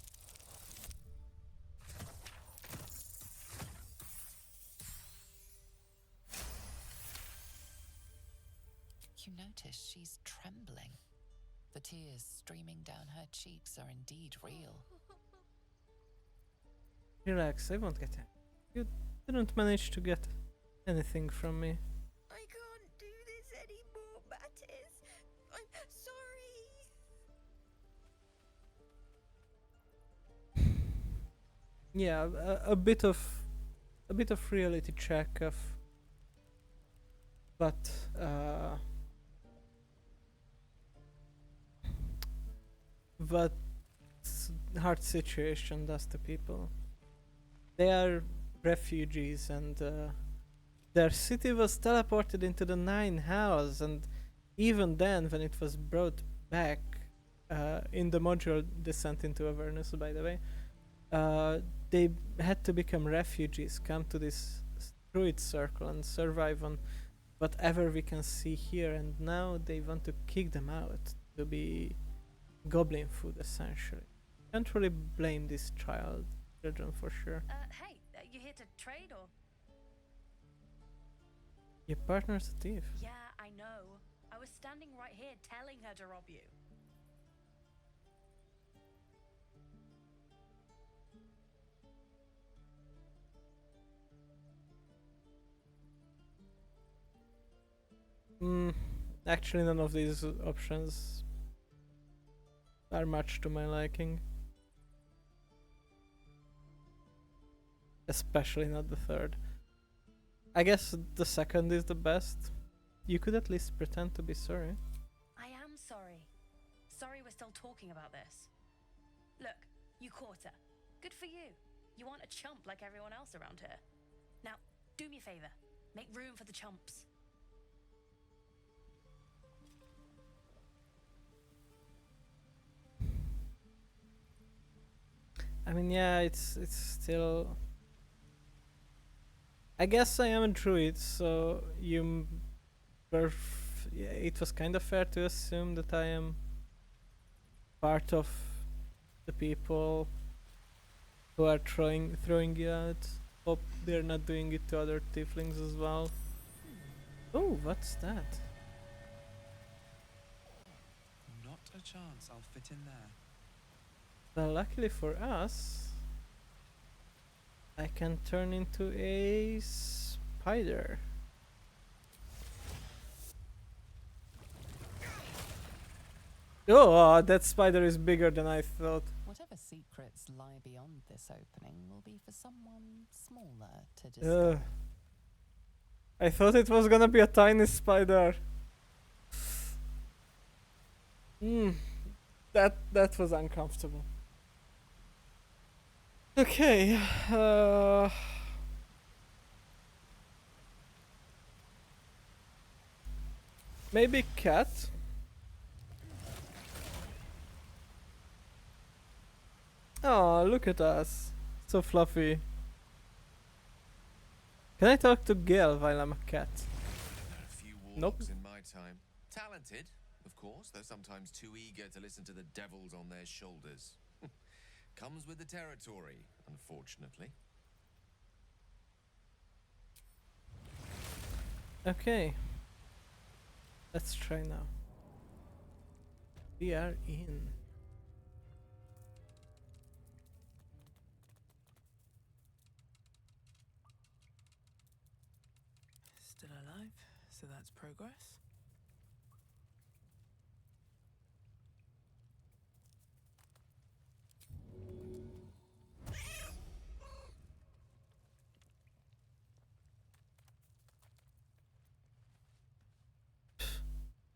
You notice she's trembling. The tears streaming down her cheeks are indeed real. Relax, I won't get angry. You didn't manage to get anything from me. I can't do this anymore, Mattis. I'm sorry. Yeah, a bit of reality check of but what hard situation does to people. They are refugees and their city was teleported into the Nine Hells, and even then when it was brought back in the module Descent into Avernus, by the way, they had to become refugees, come to this druid circle and survive on whatever we can see here, and now they want to kick them out to be goblin food, essentially. Can't really blame these children for sure. Hey, you here to trade or? Your partner's a thief. Yeah, I know. I was standing right here telling her to rob you. Actually, none of these options are much to my liking. Especially not the third. I guess the second is the best. You could at least pretend to be sorry. I am sorry. Sorry we're still talking about this. Look, you caught her. Good for you. You aren't a chump like everyone else around here. Now, do me a favor. Make room for the chumps. I mean, yeah, it's still. I guess I am a druid, so yeah, it was kind of fair to assume that I am part of the people who are throwing you out. Hope they're not doing it to other tieflings as well. Oh, what's that? Not a chance I'll fit in there. Well, luckily for us, I can turn into a spider. Oh, that spider is bigger than I thought. Whatever secrets lie beyond this opening will be for someone smaller to discover. I thought it was gonna be a tiny spider. That was uncomfortable. Okay. Maybe cat. Oh, look at us. So fluffy. Can I talk to Gale while I'm a cat? A few Nope. warlocks in my time. Talented, of course, though sometimes too eager to listen to the devils on their shoulders. Comes with the territory, unfortunately. Okay. Let's try now. We are in. Still alive, so that's progress.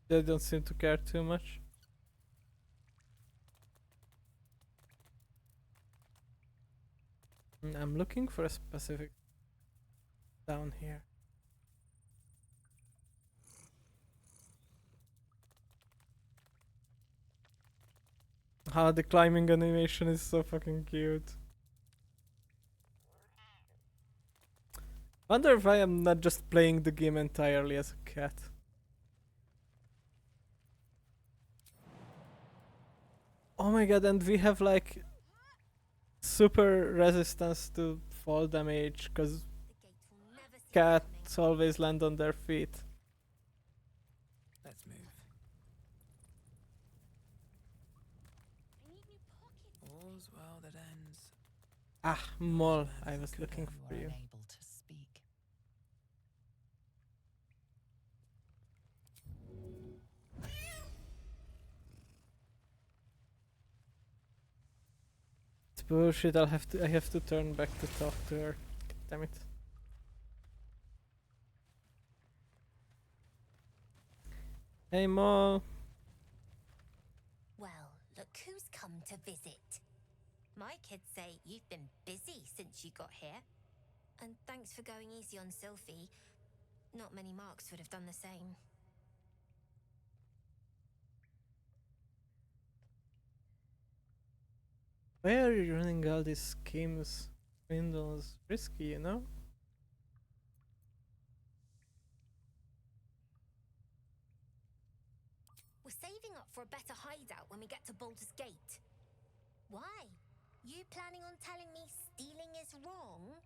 They don't seem to care too much. I'm looking for a specific down here. Ah, the climbing animation is so fucking cute. Wonder why I'm not just playing the game entirely as a cat. Oh my god, and we have like super resistance to fall damage because cats always land on their feet. Let's move. All's well that ends. Ah, Mol, I was looking for you. Unable to speak. It's bullshit. I have to turn back to talk to her. Damn it. Hey Mol. Well, look who's come to visit. My kids say you've been busy since you got here. And thanks for going easy on Sylphie. Not many marks would have done the same. Why are you running all these schemes? Windows risky, you know? We're saving up for a better hideout when we get to Baldur's Gate. Why? You planning on telling me stealing is wrong?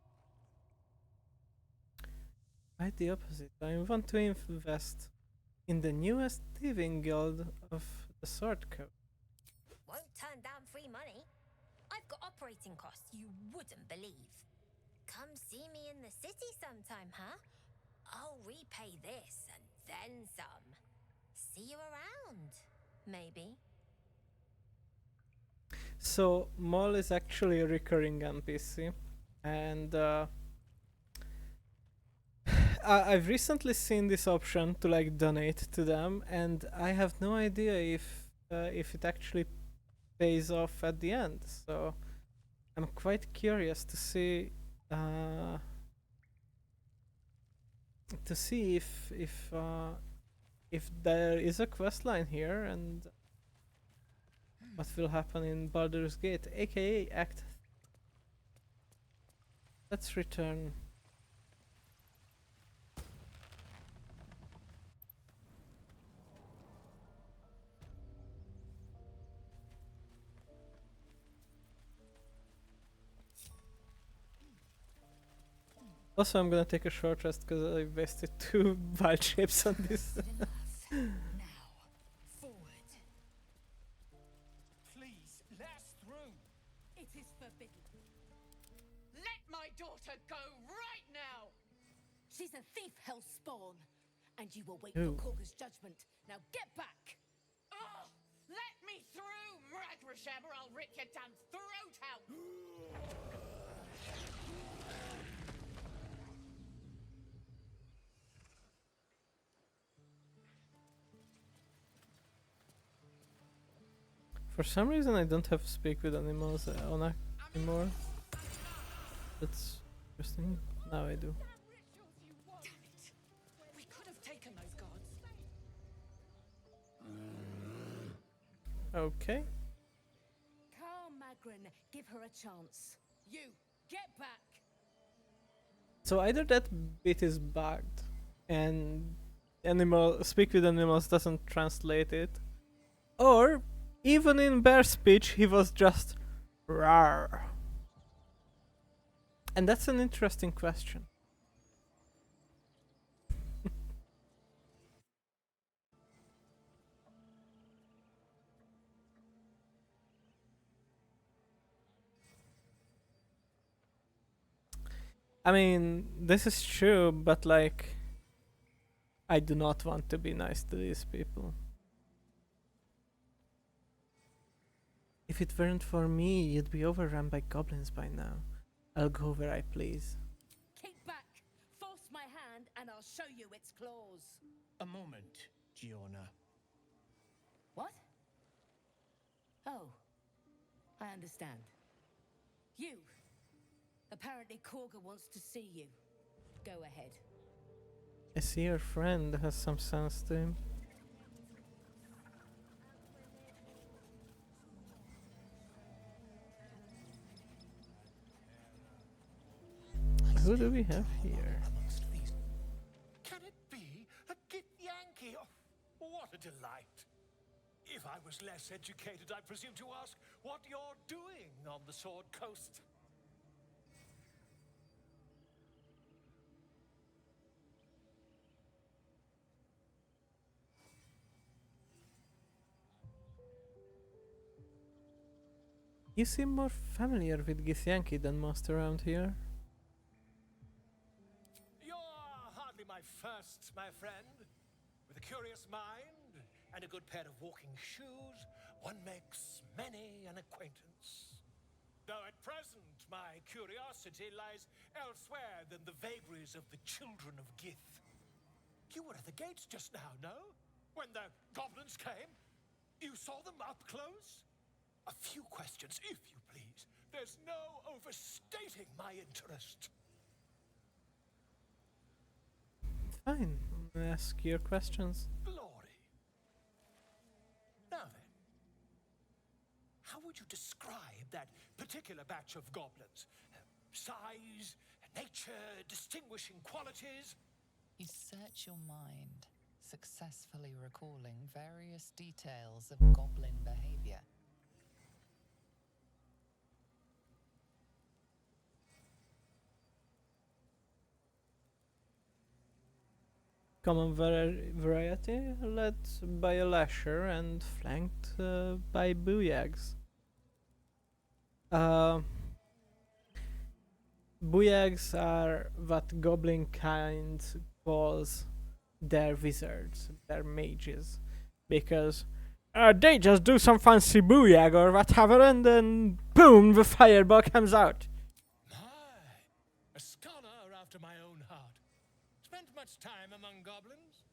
Quite the opposite. I want to invest in the newest thieving guild of the Sword Coast. Won't turn down free money. I've got operating costs you wouldn't believe. Come see me in the city sometime, huh? I'll repay this and then some. See you around, maybe. So Mol is actually a recurring NPC, and I've recently seen this option to like donate to them, and I have no idea if it actually pays off at the end. So I'm quite curious to see if there is a quest line here and what will happen in Baldur's Gate, aka Act. Let's return. Also, I'm gonna take a short rest because I wasted 2 wild shapes on this. Now, forward. Please, let us through. It is forbidden. Let my daughter go right now! She's a thief, hellspawn, and you will wait Ooh. for Korga's judgment. Now get back! Oh, let me through, Mragrasham, or I'll rip your damn throat out. For some reason, I don't have speak with animals on anymore. That's interesting. Now I do. Damn it! We could have taken those guards. Okay. Carl Magrin, give her a chance. You, get back! So either that bit is bugged and animal speak with animals doesn't translate it, or even in bear speech he was just rawr. And that's an interesting question. I mean, this is true, but like, I do not want to be nice to these people. If it weren't for me, you'd be overrun by goblins by now. I'll go where I please. Keep back! Force my hand and I'll show you its claws. A moment, Giona. What? Oh, I understand. You. Apparently Korga wants to see you. Go ahead. I see your friend has some sense to him. Who do we have here? Can it be a Githyanki? Oh, what a delight. If I was less educated, I presume to ask what you're doing on the Sword Coast. You seem more familiar with Githyanki than most around here. You're hardly my first, my friend. With a curious mind and a good pair of walking shoes, one makes many an acquaintance. Though at present my curiosity lies elsewhere than the vagaries of the children of Gith. You were at the gates just now, no? When the goblins came? You saw them up close? A few questions, if you please. There's no overstating my interest. Fine, ask your questions. Glory. Now then, how would you describe that particular batch of goblins? Size, nature, distinguishing qualities? You search your mind, successfully recalling various details of goblin behavior. Common variety, led by a lasher and flanked by booyags. Booyags are what goblin kind calls their wizards, their mages, because they just do some fancy booyag or whatever, and then boom, the fireball comes out. A scholar after my own heart. Spent much time among goblins?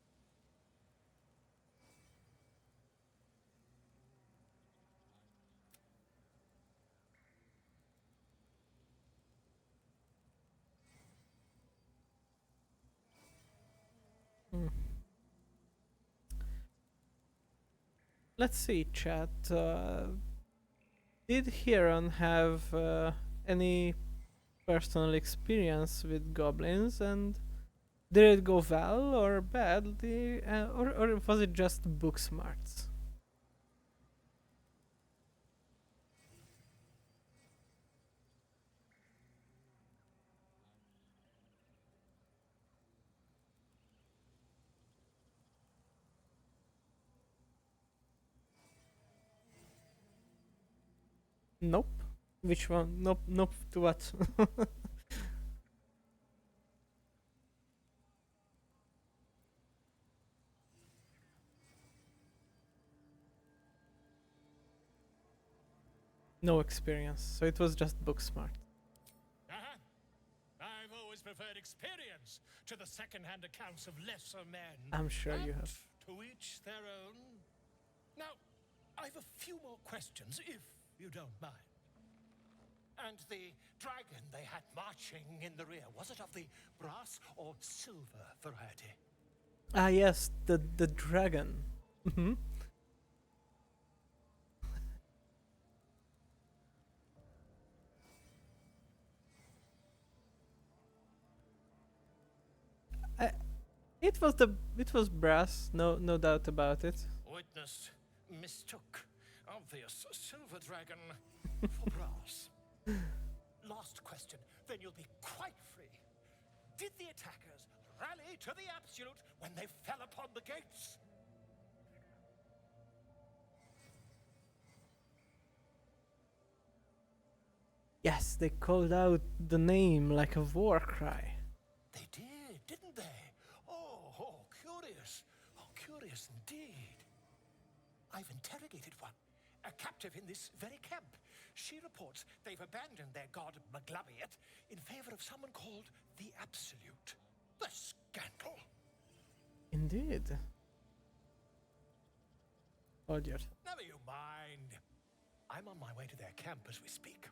Hmm. Let's see, chat. Did Huron have any personal experience with goblins, and did it go well or badly, or was it just book smarts? Nope. Which one? Nope. Nope. To what? No experience. So it was just book smart. I've always preferred experience to the second-hand accounts of lesser men. I'm sure you have. To each their own. Now, I've a few more questions, if you don't mind. And the dragon they had marching in the rear, was it of the brass or silver variety? Ah yes, the dragon. Mm-hmm. it was brass, no doubt about it. Witness mistook obvious silver dragon for brass. Last question, then you'll be quite free. Did the attackers rally to the absolute when they fell upon the gates? Yes, they called out the name like a war cry. They did, didn't they? Oh, curious. Oh, curious indeed. I've interrogated one, a captive in this very camp. She reports they've abandoned their god Maglabiet in favor of someone called the Absolute. The scandal! Indeed. Hold your... Never you mind. I'm on my way to their camp as we speak.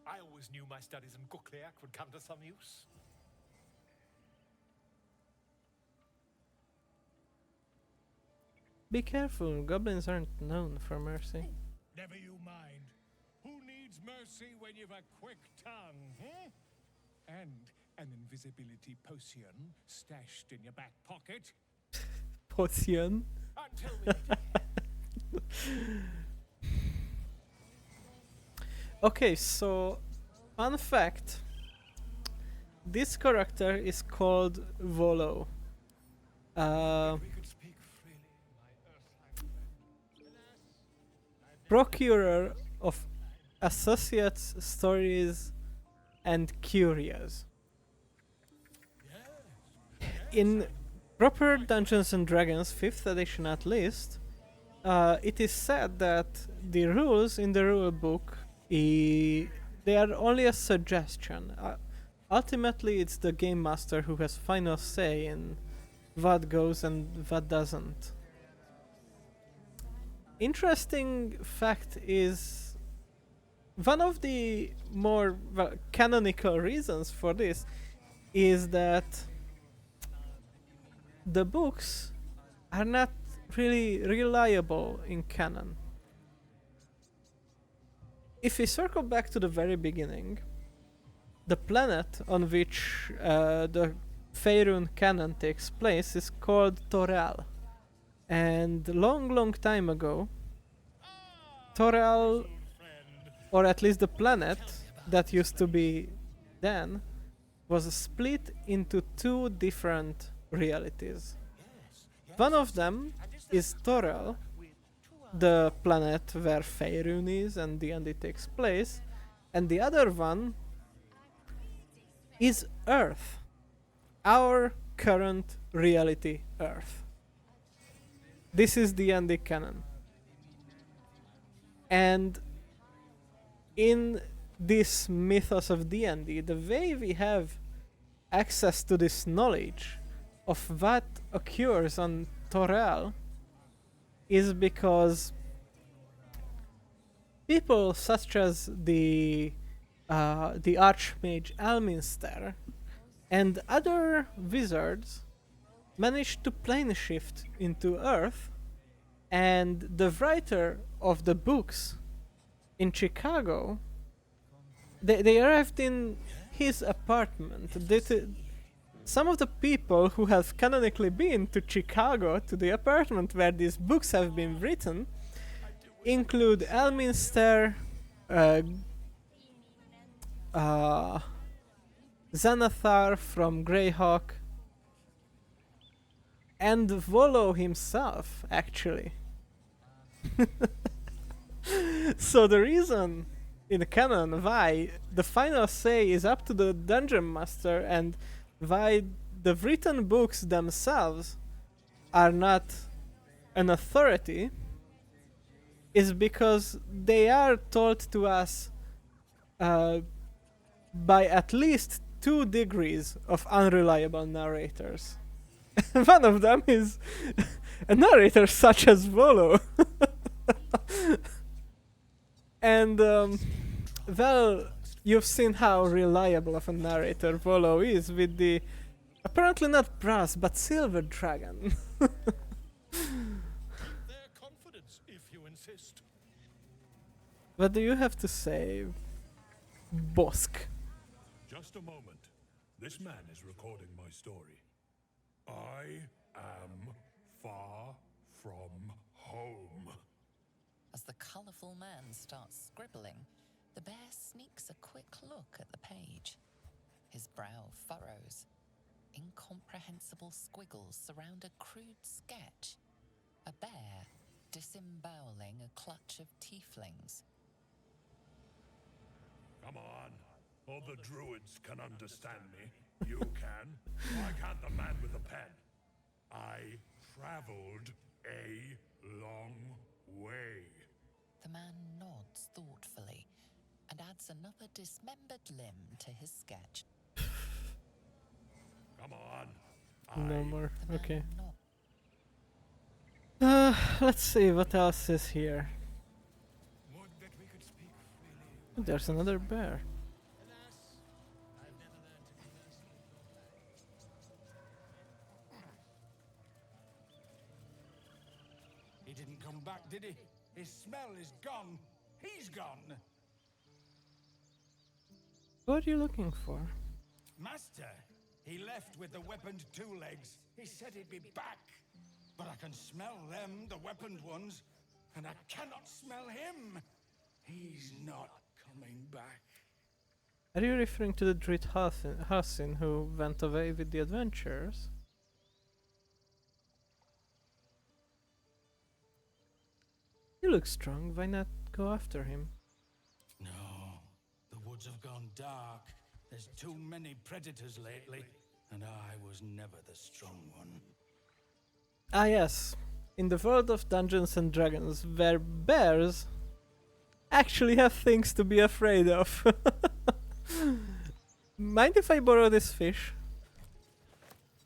I always knew my studies in Gukliak would come to some use. Be careful, goblins aren't known for mercy. Never you mind. Who needs mercy when you've a quick tongue, hmm? And an invisibility potion stashed in your back pocket. Potion? Until we meet again. Okay, so fun fact. This character is called Volo. Procurer of Associates, Stories, and Curios. In proper Dungeons and Dragons 5th edition at least, it is said that the rules in the rule book they are only a suggestion. Ultimately, it's the game master who has final say in what goes and what doesn't. Interesting fact is, one of the more canonical reasons for this is that the books are not really reliable in canon. If we circle back to the very beginning, the planet on which the Faerun canon takes place is called Torel. And long time ago, Torel, or at least the planet that used to be then, was split into two different realities. One of them is Torel, the planet where Faerun is and D&D takes place, and the other one is Earth, our current reality Earth. This is D&D canon. And in this mythos of D&D, the way we have access to this knowledge of what occurs on Torel is because people such as the Archmage Elminster and other wizards managed to plane shift into Earth, and the writer of the books in Chicago, they arrived in his apartment. Some of the people who have canonically been to Chicago, to the apartment where these books have been written, include Elminster, Xanathar from Greyhawk, and Volo himself, actually. So the reason in canon why the final say is up to the dungeon master and why the written books themselves are not an authority is because they are told to us by at least 2 degrees of unreliable narrators. One of them is a narrator such as Volo. And, well, you've seen how reliable of a narrator Volo is with the apparently not brass but silver dragon. Their confidence, if you insist. What do you have to say, Bosk? Just a moment. This man is recording my story. I am far from home. As the colourful man starts scribbling, the bear sneaks a quick look at the page. His brow furrows. Incomprehensible squiggles surround a crude sketch. A bear disemboweling a clutch of tieflings. Come on. All the druids can understand me. You can. Why can't the man with the pen? I traveled a long way. The man nods thoughtfully and adds another dismembered limb to his sketch. Come on. No more. Okay. Let's see what else is here. There's another bear. He didn't come back, did he? His smell is gone. He's gone. What are you looking for? Master, he left with the weaponed two legs. He said he'd be back. But I can smell them, the weaponed ones, and I cannot smell him. He's not coming back. Are you referring to the druid Hassin who went away with the adventurers? He looks strong, why not go after him? No, the woods have gone dark. There's too many predators lately, and I was never the strong one. Ah yes, in the world of Dungeons and Dragons, where bears actually have things to be afraid of. Mind if I borrow this fish?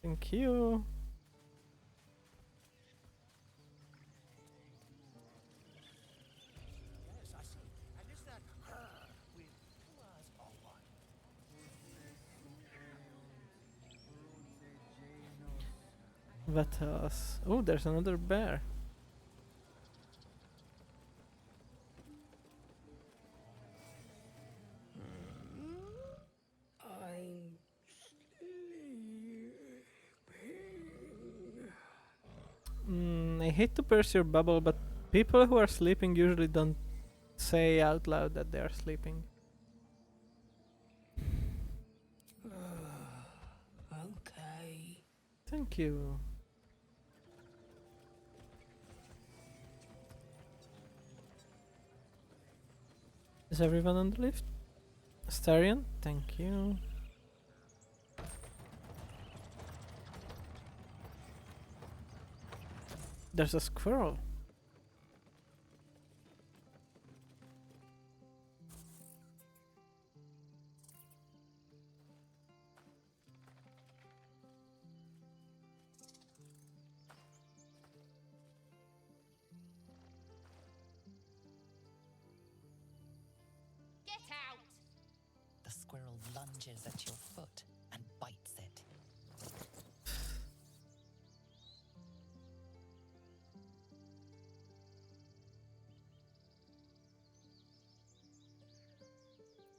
Thank you. What else? Oh, there's another bear. I'm sleeping. I hate to burst your bubble, but people who are sleeping usually don't say out loud that they are sleeping. Okay. Thank you. Is everyone on the lift? Astarion, thank you. There's a squirrel. Get out! The squirrel lunges at your foot and bites it.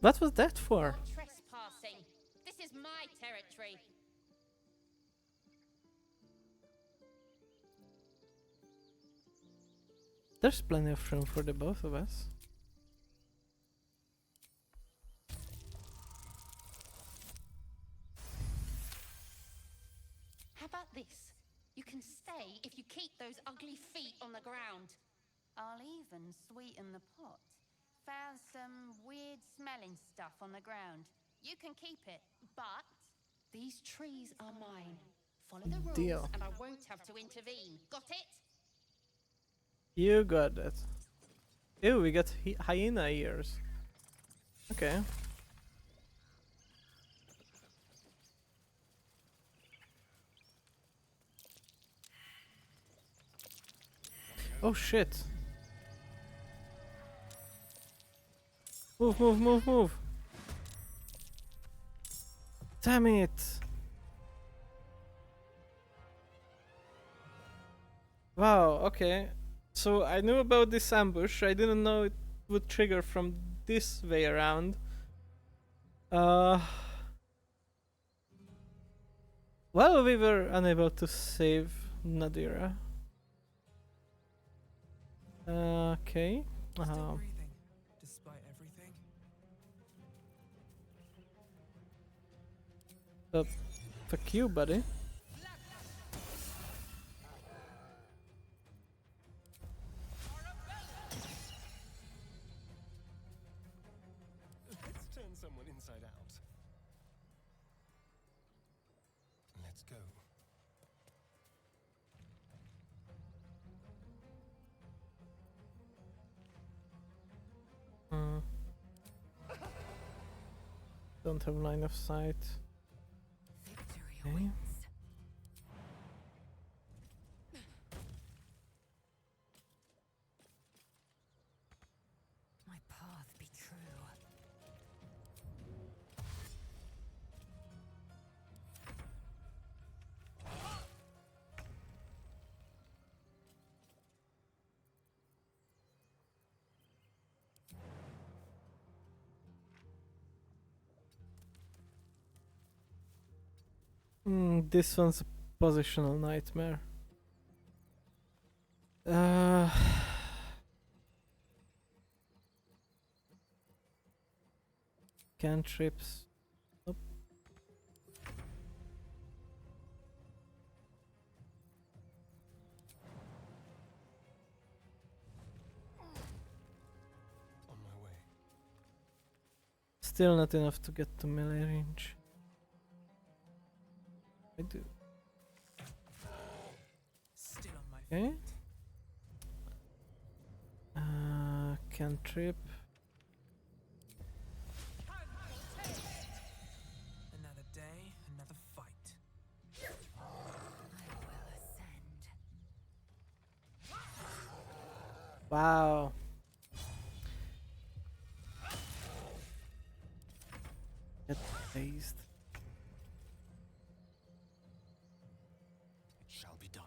What was that for? Trespassing. This is my territory. There's plenty of room for the both of us. How about this? You can stay if you keep those ugly feet on the ground. I'll even sweeten the pot. Found some weird smelling stuff on the ground. You can keep it, but these trees are mine. Follow the rules Deal. and I won't have to intervene. Got it? You got it. Ew, we got hyena ears. Okay. Oh shit. Move, move, move, move. Damn it. Wow, okay. So I knew about this ambush. I didn't know it would trigger from this way around. Well, we were unable to save Nadira. Okay. Still breathing, despite everything. Fuck you, buddy. Let's turn someone inside out. Let's go. Don't have line of sight. Okay. My path be true. This one's a positional nightmare. Uh, Cantrips. Nope. On my way. Still not enough to get to melee range. I do. Still on my Okay. Cantrip. Another day, another fight. I will ascend. Wow. Get phased. It shall be done.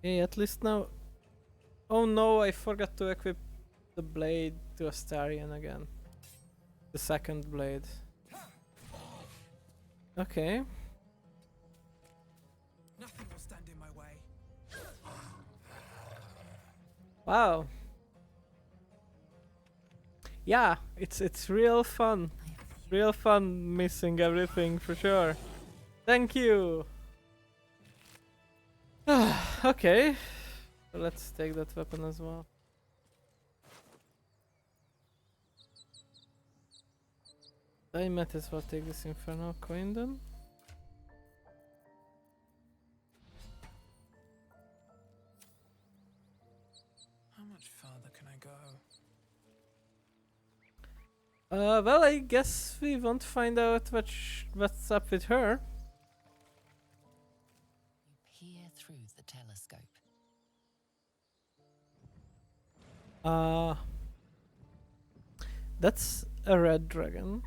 Hey, at least now. Oh no, I forgot to equip the blade to Astarion again. The second blade. Okay. Nothing will stand in my way. Wow. Yeah, it's real fun. Real fun missing everything for sure. Thank you. Okay. So let's take that weapon as well. I might as well take this infernal coin then. How much farther can I go? Well, I guess we won't find out what's up with her. You peer through the telescope. That's a red dragon.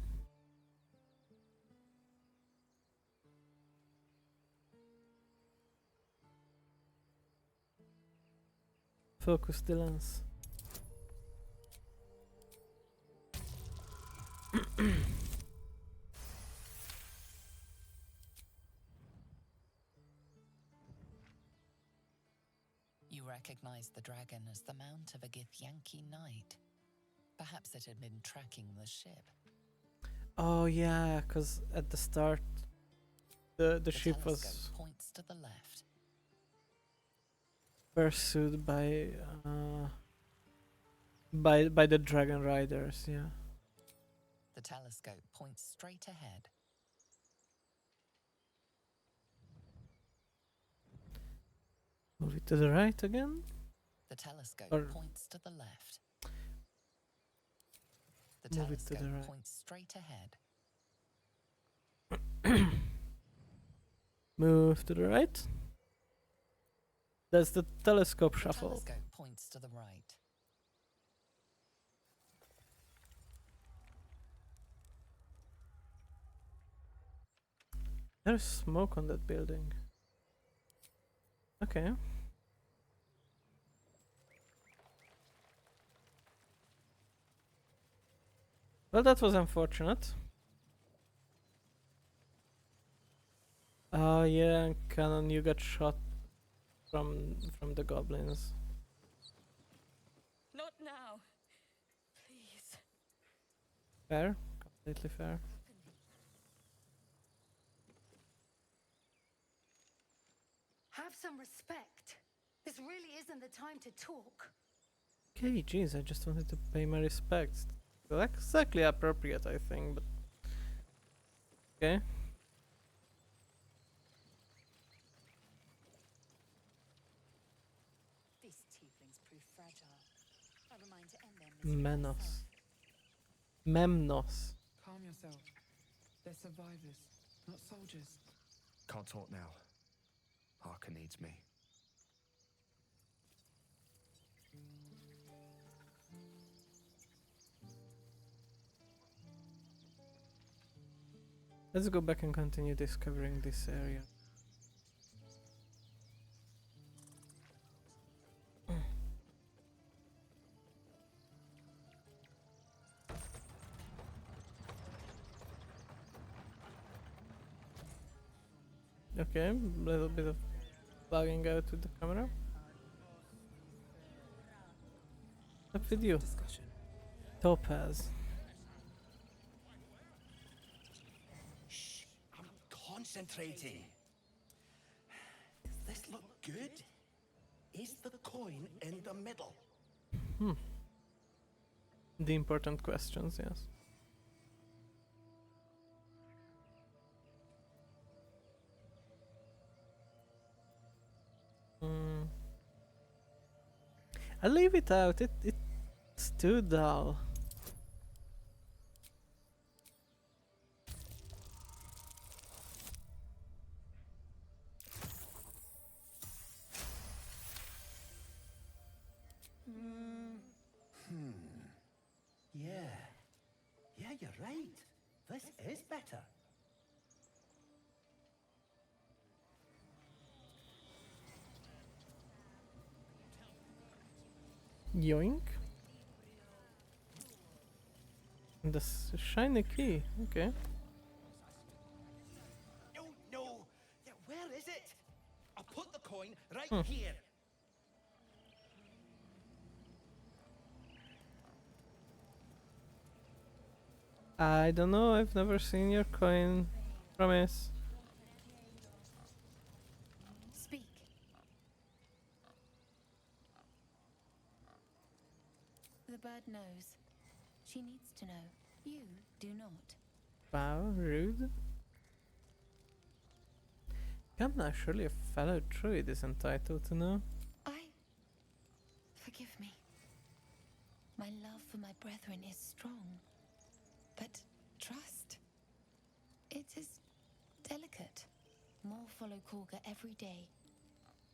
Focus the lens. You recognize the dragon as the mount of a Githyanki knight. Perhaps it had been tracking the ship. Oh yeah, because at the start the ship was telescope points to the left. pursued by the dragon riders, yeah. The telescope points straight ahead. Move it to the right again. The telescope Or points to the left. The move it to telescope the right. points straight ahead. Move to the right. That's the telescope The shuffle. telescope points to the right. There's smoke on that building. Okay. Well, that was unfortunate. Oh yeah, Canon, you got shot from the goblins. Not now. Please. Fair, completely fair. Have some respect. This really isn't the time to talk. Okay, jeez, I just wanted to pay my respects. Well, exactly appropriate, I think, but okay. These tieflings prove fragile. Never mind to end their misery Menos. myself. Memnos. Calm yourself. They're survivors, not soldiers. Can't talk now. Harker needs me. Let's go back and continue discovering this area. Okay, a little bit of bugging out with the camera. Up with you. Topaz. Shh, I'm concentrating. Does this look good? Is the coin in the middle? The important questions, yes. I'll leave it out. It's too dull. Yeah. Yeah, you're right. This is better. Yoink. The shiny key. Okay. No, no. Yeah, where is it? I'll put the coin right here. I don't know. I've never seen your coin. Promise. Speak. The bird knows. She needs to know. You do not. Wow, rude. Gamna, surely a fellow druid is entitled to know. Forgive me. My love for my brethren is strong. But trust. It is delicate. More follow Korga every day.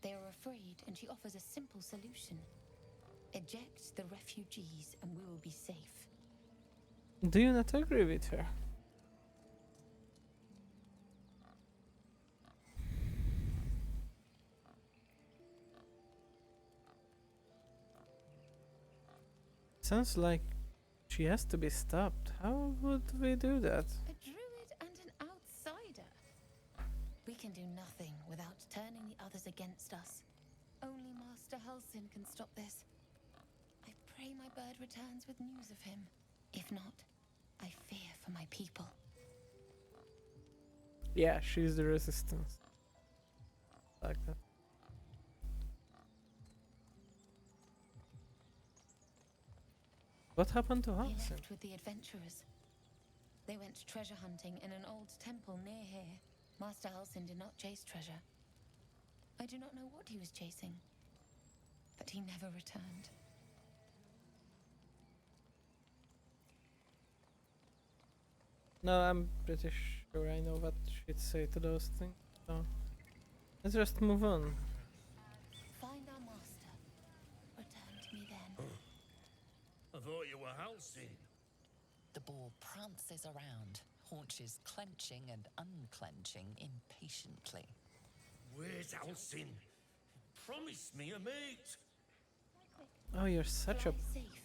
They are afraid, and she offers a simple solution. Eject the refugees, and we will be safe. Do you not agree with her? Sounds like she has to be stopped. How would we do that? A druid and an outsider. We can do nothing without turning the others against us. Only Master Halsin can stop this. I pray my bird returns with news of him. If not, I fear for my people. Yeah, she's the resistance. Like that. What happened to He Halsin? left with the adventurers. They went treasure hunting in an old temple near here. Master Halsin did not chase treasure. I do not know what he was chasing, but he never returned. No, I'm pretty sure I know what she'd say to those things. So let's just move on. Find our master. Return to me then. I thought you were Halsin. The boar prances around, haunches clenching and unclenching impatiently. Where's Halsin? Promise me a mate. Oh, you're such a... Safe.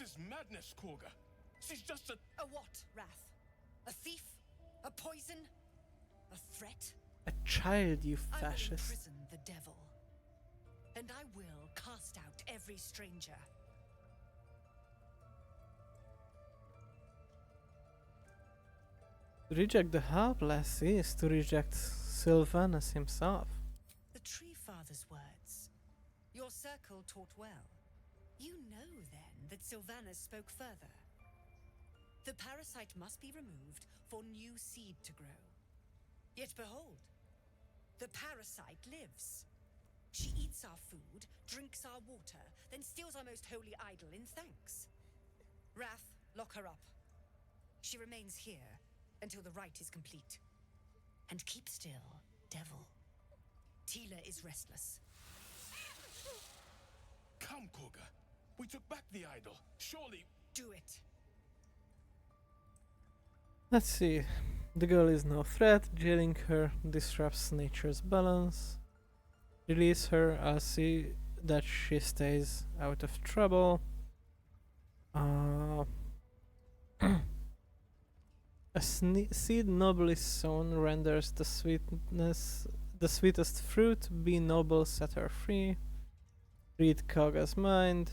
This is madness, Korga. She's just a... A what, Wrath? A thief? A poison? A threat? A child, you I will fascist. imprison the devil. And I will cast out every stranger. To reject the helpless is to reject Sylvanus himself. The Tree Father's words. Your circle taught well. You know, then, that Sylvanus spoke further. The parasite must be removed for new seed to grow. Yet behold, the parasite lives. She eats our food, drinks our water, then steals our most holy idol in thanks. Wrath, lock her up. She remains here until the rite is complete. And keep still, devil. Tila is restless. Come, Korga. We took back the idol. Surely... Do it. Let's see. The girl is no threat. Jailing her disrupts nature's balance. Release her. I'll see that she stays out of trouble. A seed nobly sown renders the sweetest fruit. Be noble, set her free. Read Kaga's mind.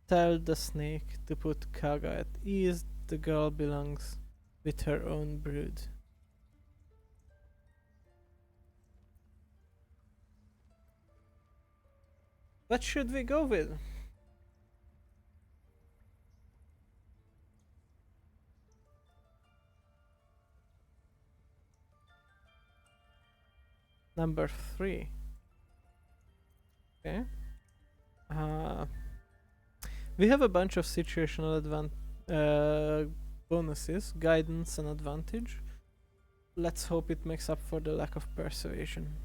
Tell the snake to put Kaga at ease. The girl belongs with her own brood. What should we go with? Number 3. Okay. We have a bunch of situational bonuses, guidance and advantage. Let's hope it makes up for the lack of persuasion.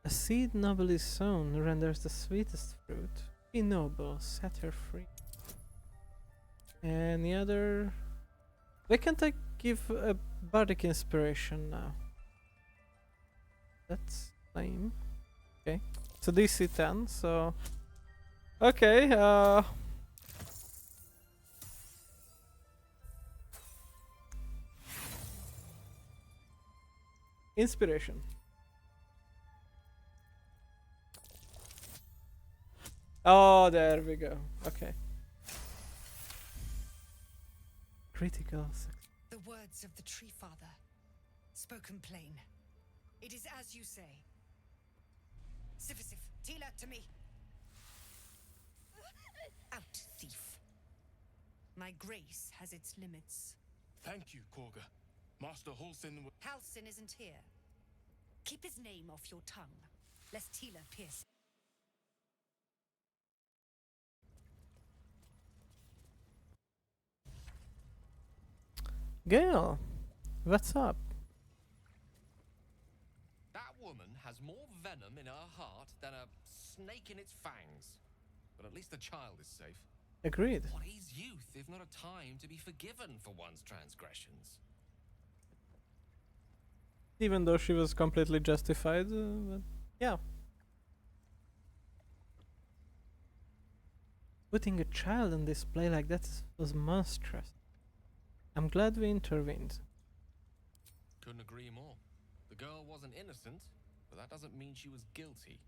A seed nobly sown renders the sweetest fruit. Be noble, set her free. Any other? Why can't I give a bardic inspiration now? That's lame. Okay. So DC 10, so... Okay, Inspiration. Oh, there we go. Okay. Critical success. The words of the Tree Father, spoken plain. It is as you say. Sifisif, Tila to me. Out, thief. My grace has its limits. Thank you, Korga. Master Halsin... Halsin isn't here. Keep his name off your tongue, lest Tila pierce. Gale, what's up? That woman has more venom in her heart than a snake in its fangs. But at least the child is safe. Agreed. What is youth if not a time to be forgiven for one's transgressions? Even though she was completely justified, but yeah. Putting a child on display like that was monstrous. I'm glad we intervened. Couldn't agree more. The girl wasn't innocent, but that doesn't mean she was guilty.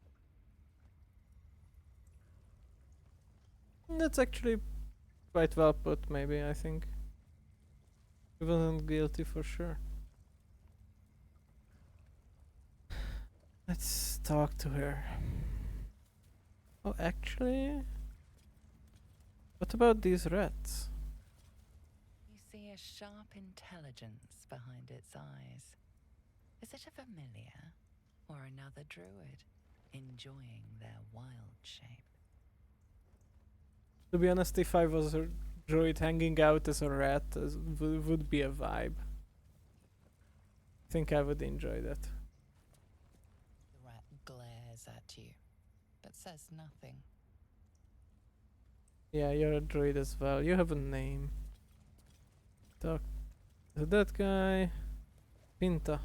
That's actually quite well put, maybe, I think. She wasn't guilty for sure. Let's talk to her. Oh, actually... What about these rats? You see a sharp intelligence behind its eyes. Is it a familiar or another druid enjoying their wild shape? To be honest, if I was a druid hanging out as a rat, would be a vibe. I think I would enjoy that. The rat glares at you, but says nothing. Yeah, you're a druid as well. You have a name. Talk to that guy. Pinta.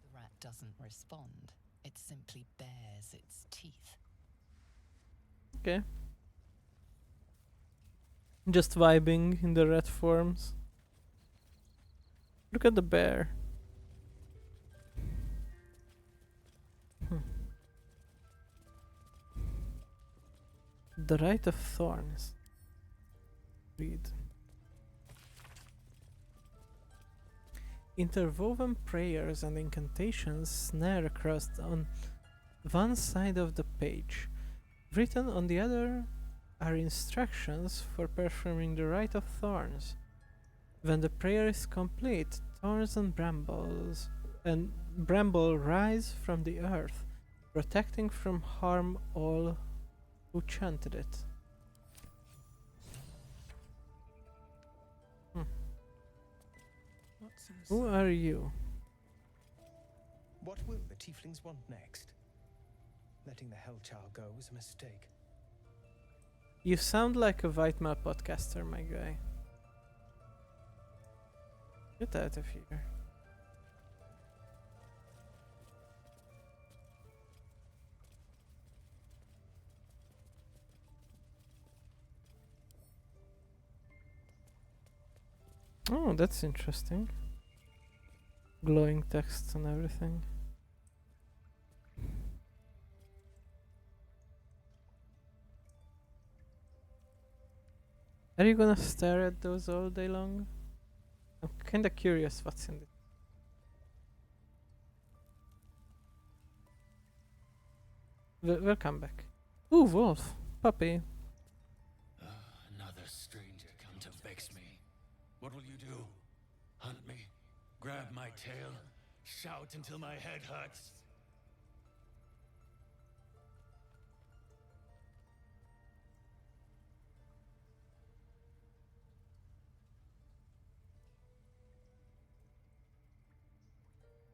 The rat doesn't respond. It simply bares its teeth. Okay. Just vibing in the red forms. Look at the bear. Hmm. The Rite of Thorns. Read. Interwoven prayers and incantations snare across on one side of the page. Written on the other are instructions for performing the Rite of Thorns. When the prayer is complete, thorns and bramble rise from the earth, protecting from harm all who chanted it. What's inside? Who are you? What will the tieflings want next? Letting the Hellchild go was a mistake. You sound like a white male podcaster, my guy. Get out of here. Oh, that's interesting. Glowing text and everything. Are you gonna stare at those all day long? I'm kinda curious what's in it. We'll come back. Ooh, wolf. Puppy. Another stranger come to vex me. What will you do? Hunt me? Grab my tail? Shout until my head hurts?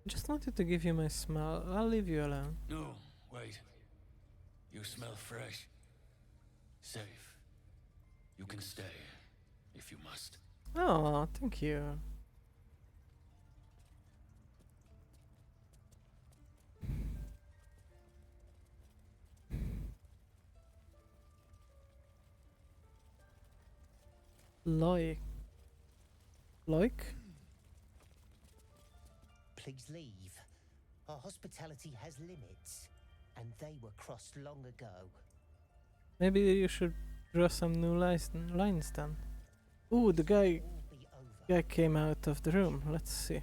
Just wanted to give you my smell. I'll leave you alone. No, wait. You smell fresh. Safe. You can stay, if you must. Oh, thank you. Loik. Loik? Please leave. Our hospitality has limits, and they were crossed long ago. Maybe you should draw some new lines then. Ooh, the guy came out of the room. Let's see.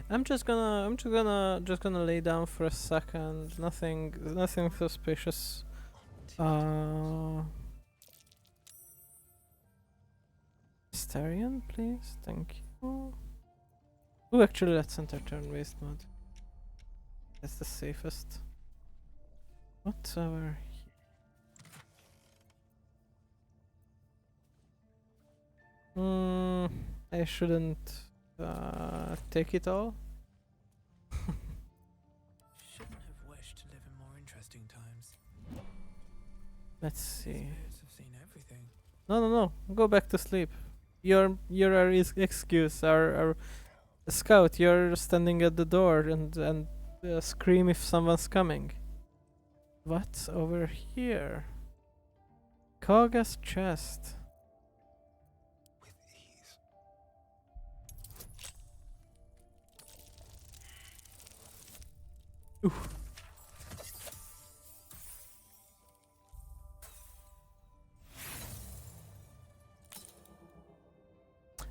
I'm just gonna lay down for a second. Nothing suspicious. Starion, please. Thank you. Oh, actually, let's enter turn-based mode. That's the safest. What's over here? I shouldn't take it all. Shouldn't have wished to live in more interesting times. Let's see. Spirits have seen everything. No. Go back to sleep. You're our excuse. Our scout. You're standing at the door and scream if someone's coming. What's over here? Kaga's chest. Oof.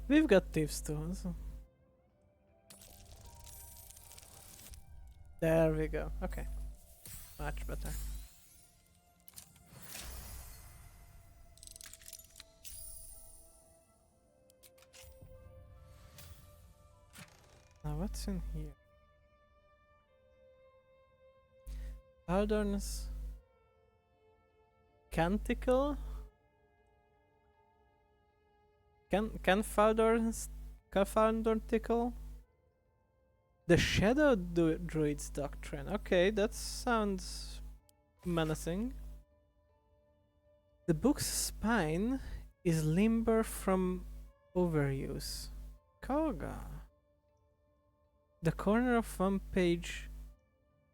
We've got thieves too. So. There we go. Okay. Much better. Now what's in here? Baldur's Canticle? Canfaldor's tickle? The Shadow Druid's Doctrine. Okay, that sounds menacing. The book's spine is limber from overuse. Koga. The corner of one page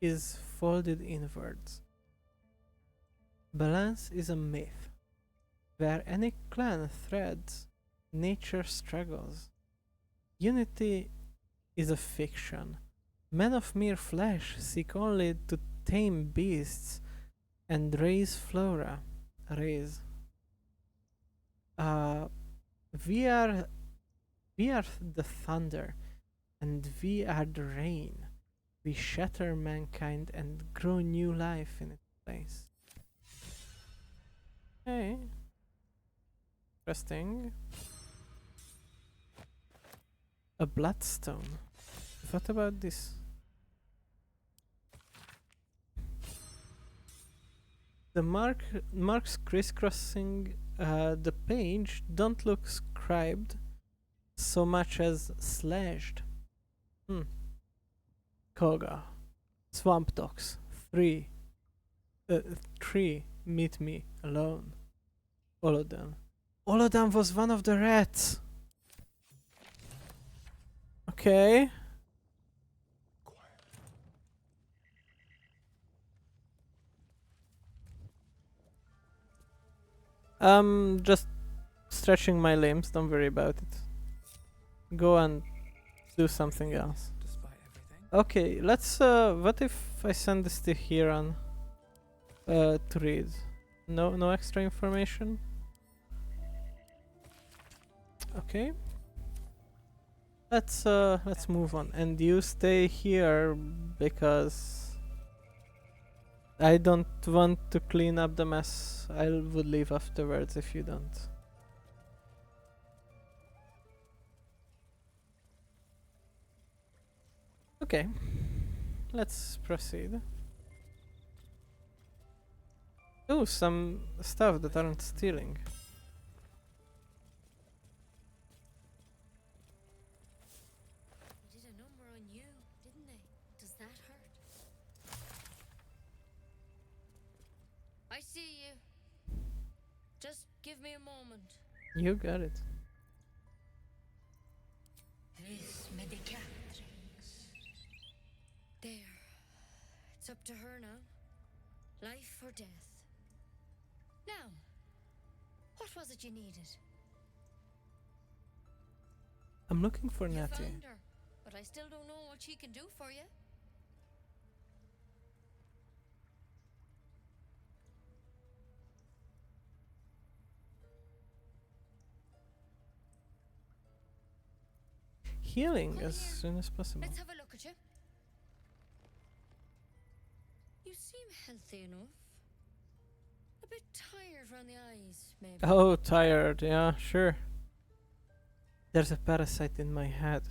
is folded inwards. Balance is a myth. Where any clan threads, nature struggles. Unity is a fiction. Men of mere flesh seek only to tame beasts and raise flora. Raise. We are the thunder, and we are the rain. We shatter mankind and grow new life in its place. Okay. Interesting. A bloodstone. What about this? The marks crisscrossing the page don't look scribed so much as slashed. Koga. Swamp dogs. 3. 3. Meet me alone. Olodan. Olodan was one of the rats! Okay. Just stretching my limbs, don't worry about it. Go and do something else. Okay, let's, what if I send this to Hiran to read? No extra information? Okay. Let's move on. And you stay here because I don't want to clean up the mess. I would leave afterwards if you don't. Okay, let's proceed. Oh, some stuff that aren't stealing. They did a number on you, didn't they? Does that hurt? I see you. Just give me a moment. You got it. There. It's up to her now. Life or death. Now, what was it you needed? I'm looking for You Natty. found her, but I still don't know what she can do for you. Healing as soon as possible. Let's have a look at you. You seem healthy enough. A bit tired around the eyes, maybe. Oh, tired. Yeah, sure. There's a parasite in my head.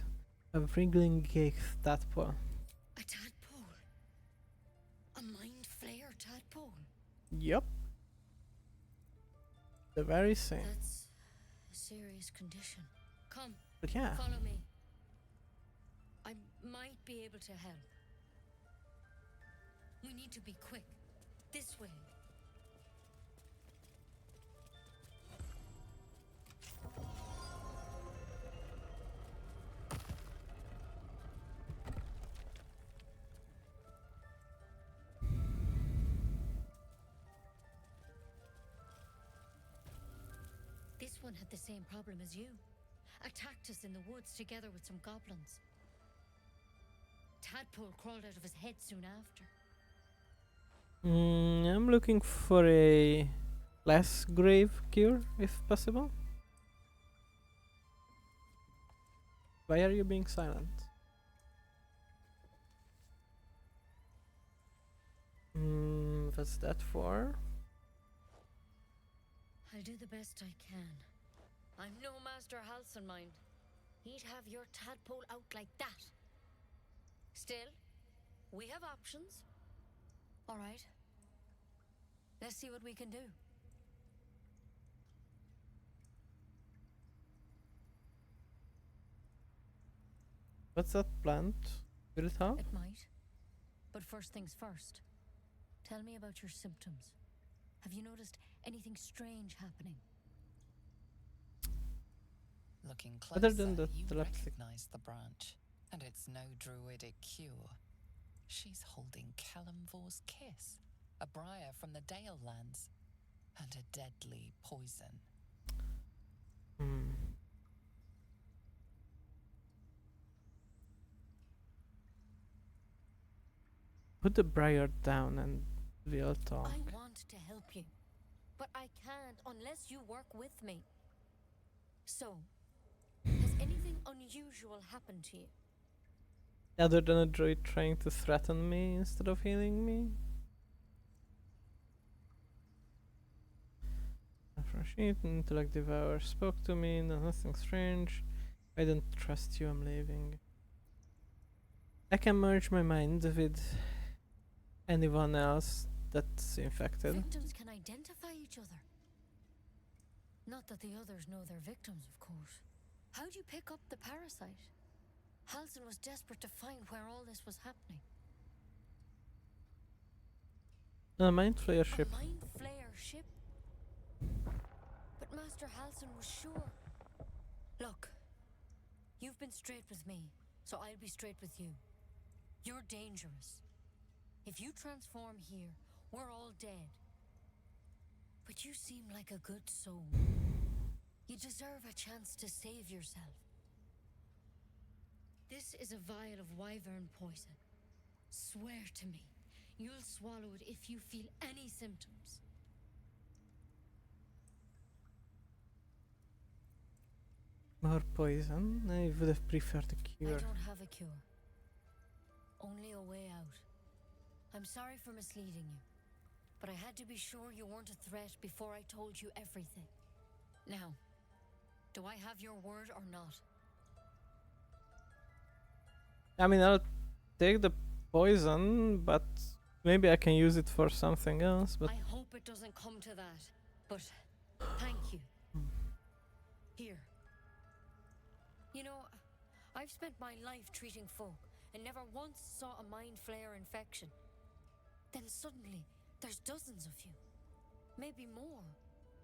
A wriggling gate tadpole. A tadpole? A mind flayer tadpole? Yup. The very same. That's a serious condition. Come, But yeah. follow me. I might be able to help. We need to be quick. This way. This one had the same problem as you. Attacked us in the woods together with some goblins. Tadpole crawled out of his head soon after. I'm looking for a less grave cure, if possible. Why are you being silent? What's that for? I'll do the best I can. I'm no Master Halson, mind. He'd have your tadpole out like that. Still, we have options. All right. Let's see what we can do. What's that plant? Will it help? It might. But first things first. Tell me about your symptoms. Have you noticed anything strange happening? Looking Other closer, than the you telepathic. recognize the branch. And it's no druidic cure. She's holding Kalimvor's kiss, a briar from the Dale lands, and a deadly poison. Put the briar down and we'll talk. I want to help you, but I can't unless you work with me. So, has anything unusual happened to you? Other than a druid trying to threaten me instead of healing me? Fresh eat, intellect devour spoke to me, no, nothing strange. I don't trust you, I'm leaving. I can merge my mind with anyone else that's infected. Victims can identify each other. Not that the others know they're victims, of course. How'd you pick up the parasite? Halsin was desperate to find where all this was happening. A mind flayer ship. A mind flayer ship? But Master Halsin was sure. Look, you've been straight with me, so I'll be straight with you. You're dangerous. If you transform here, we're all dead. But you seem like a good soul. You deserve a chance to save yourself. This is a vial of wyvern poison. Swear to me, you'll swallow it if you feel any symptoms. More poison? I would have preferred a cure. I don't have a cure. Only a way out. I'm sorry for misleading you, but I had to be sure you weren't a threat before I told you everything. Now, do I have your word or not? I mean, I'll take the poison, but maybe I can use it for something else, but... I hope it doesn't come to that, but thank you. Here. You know, I've spent my life treating folk and never once saw a mind flayer infection. Then suddenly, there's dozens of you. Maybe more.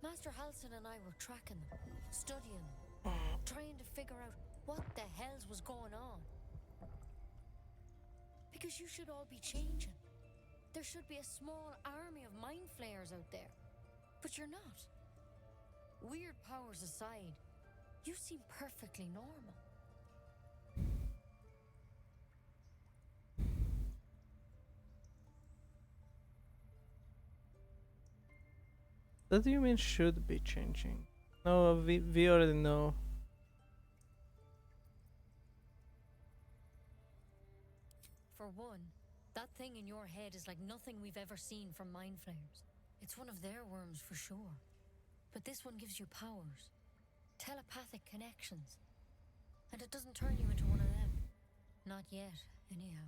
Master Halsin and I were tracking them, studying them, trying to figure out what the hells was going on. Because you should all be changing. There should be a small army of mind flayers out there. But you're not. Weird powers aside, you seem perfectly normal. What do you mean should be changing? No, we already know. For one, that thing in your head is like nothing we've ever seen from mind flayers. It's one of their worms for sure. But this one gives you powers. Telepathic connections. And it doesn't turn you into one of them. Not yet, anyhow.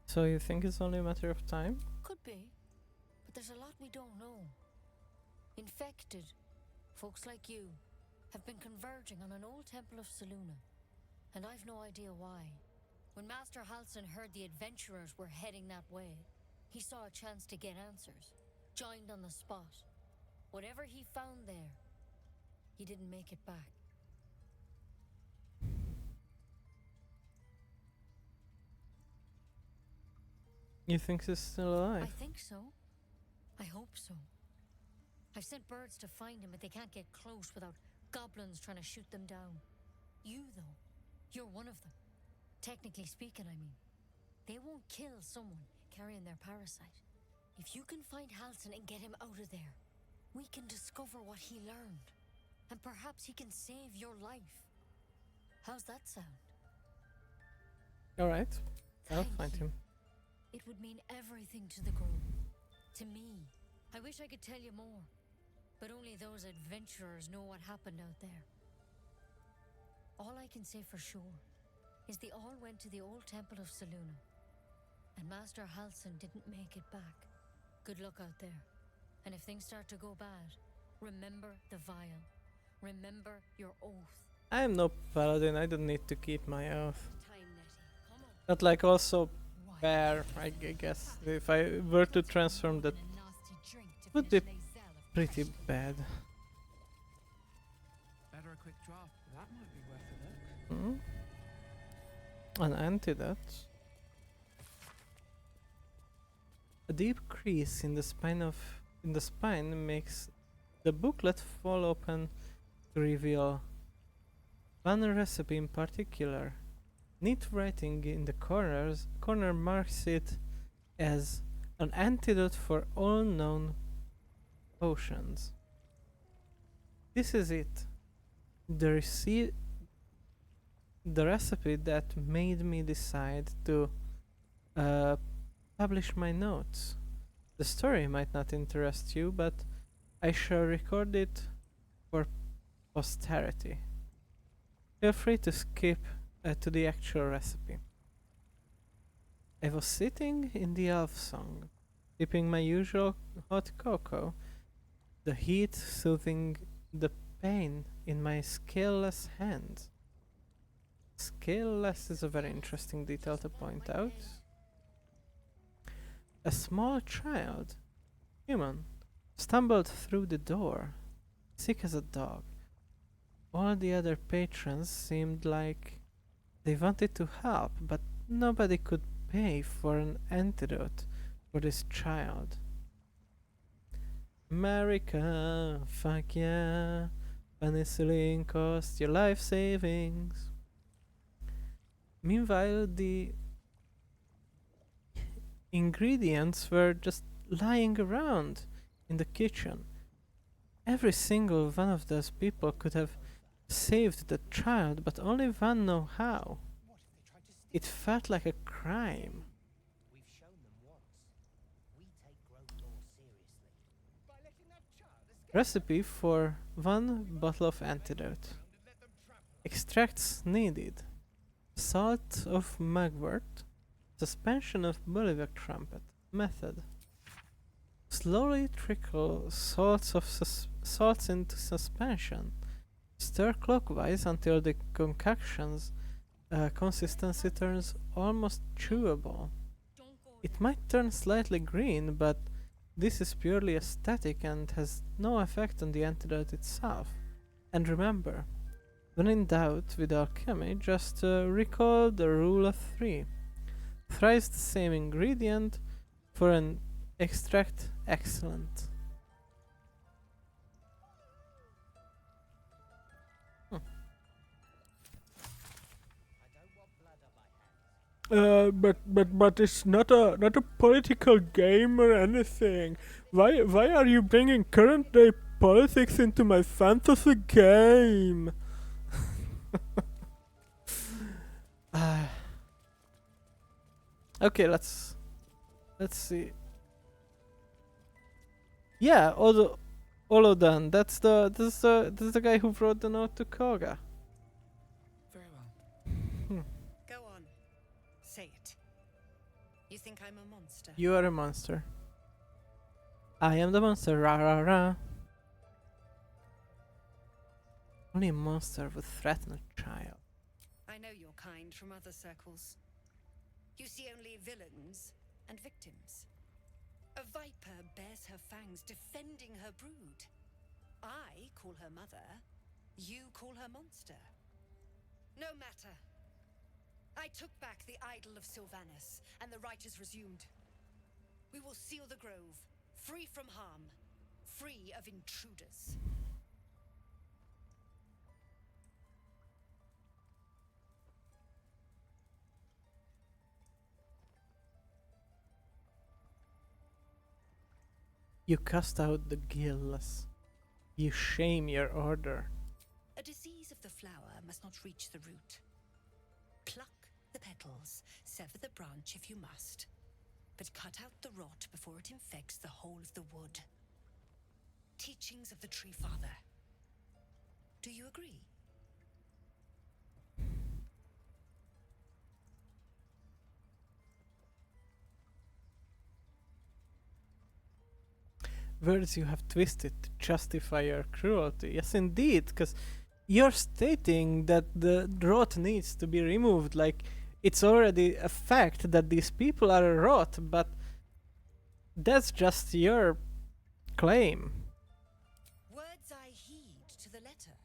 So you think it's only a matter of time? Could be. But there's a lot we don't know. Infected, folks like you, have been converging on an old temple of Selûne. And I've no idea why. When Master Halsin heard the adventurers were heading that way, he saw a chance to get answers. Joined on the spot. Whatever he found there, he didn't make it back. You think he's still alive? I think so. I hope so. I've sent birds to find him, but they can't get close without goblins trying to shoot them down. You, though, you're one of them. Technically speaking, I mean. They won't kill someone carrying their parasite. If you can find Halsin and get him out of there, we can discover what he learned. And perhaps he can save your life. How's that sound? Alright, I'll find him. It would mean everything to the group. To me. I wish I could tell you more. But only those adventurers know what happened out there. All I can say for sure is they all went to the old temple of Selûne. And Master Halsin didn't make it back. Good luck out there. And if things start to go bad, remember the vial. Remember your oath. I am no paladin, I don't need to keep my oath. But like also bear, I guess. If I were to transform, that would be pretty bad. quick draft. That might be worth a look. An antidote. A deep crease in the spine makes the booklet fall open to reveal one recipe in particular. Neat writing in the corner marks it as an antidote for all known potions. This is it. The recipe that made me decide to publish my notes. The story might not interest you, but I shall record it for posterity. Feel free to skip to the actual recipe. I was sitting in the elf song, sipping my usual hot cocoa, the heat soothing the pain in my scaleless hands. Scaleless is a very interesting detail to point out. A small child, human, stumbled through the door, sick as a dog. All the other patrons seemed like they wanted to help, but nobody could pay for an antidote for this child. America, fuck yeah, penicillin cost your life savings. Meanwhile, the ingredients were just lying around in the kitchen. Every single one of those people could have saved the child, but only one knew how. It felt like a crime. Recipe for 1 bottle of antidote. Extracts needed: salt of mugwort, suspension of bullywug trumpet. Method: slowly trickle salts into suspension. Stir clockwise until the concoction's consistency turns almost chewable. It might turn slightly green, but this is purely aesthetic and has no effect on the antidote itself. And remember, when in doubt with alchemy, just recall the rule of 3. Thrice the same ingredient for an extract excellent. But it's not a political game or anything. Why are you bringing current day politics into my fantasy game? Okay, let's see. Yeah, Olo done. That's the guy who wrote the note to Koga. Very well. Go on. Say it. You think I'm a monster? You are a monster. I am the monster. Rah rah rah. Only a monster would threaten a child. I know your kind from other circles. You see only villains and victims. A viper bears her fangs defending her brood. I call her mother. You call her monster. No matter. I took back the idol of Sylvanus, and the rite is resumed. We will seal the grove, free from harm, free of intruders. You cast out the guiltless. You shame your order. A disease of the flower must not reach the root. Pluck the petals, sever the branch if you must, but cut out the rot before it infects the whole of the wood. Teachings of the Tree Father. Do you agree? Words you have twisted to justify your cruelty. Yes, indeed, because you're stating that the rot needs to be removed. Like, it's already a fact that these people are rot, but that's just your claim. Words I heed to the letter,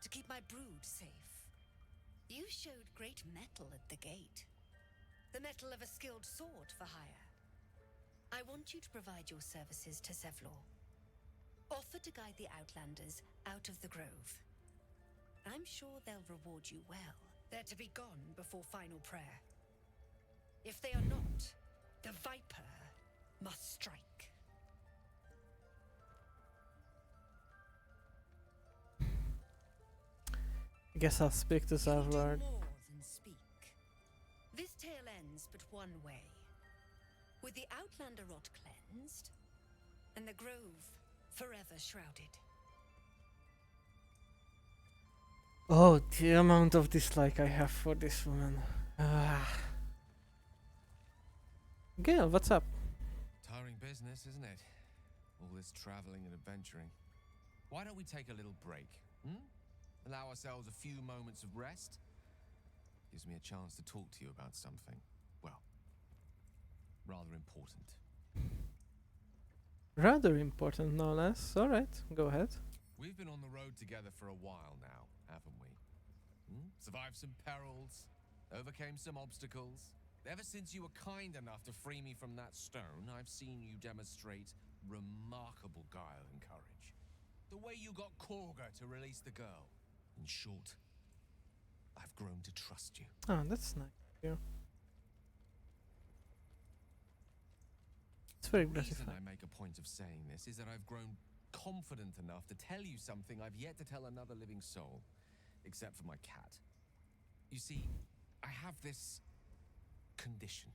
to keep my great metal at the gate. The metal of a skilled sword for hire. I want you to provide your services to Zevlor. Offer to guide the Outlanders out of the grove. I'm sure they'll reward you well. They're to be gone before final prayer. If they are not, the Viper must strike. I guess I'll speak to Zevlor. More than speak. This tale ends but one way. With the Outlander rot cleansed, and the grove forever shrouded. Oh, the amount of dislike I have for this woman. Gale, what's up? Tiring business, isn't it? All this traveling and adventuring. Why don't we take a little break? Allow ourselves a few moments of rest? Gives me a chance to talk to you about something, well, rather important. Rather important, no less. Alright, go ahead. We've been on the road together for a while now, haven't we? Survived some perils, overcame some obstacles. Ever since you were kind enough to free me from that stone, I've seen you demonstrate remarkable guile and courage. The way you got Korga to release the girl. In short, I've grown to trust you. Oh, that's nice. Yeah. It's very The reason gratifying. I make a point of saying this is that I've grown confident enough to tell you something I've yet to tell another living soul, except for my cat. You see, I have this condition,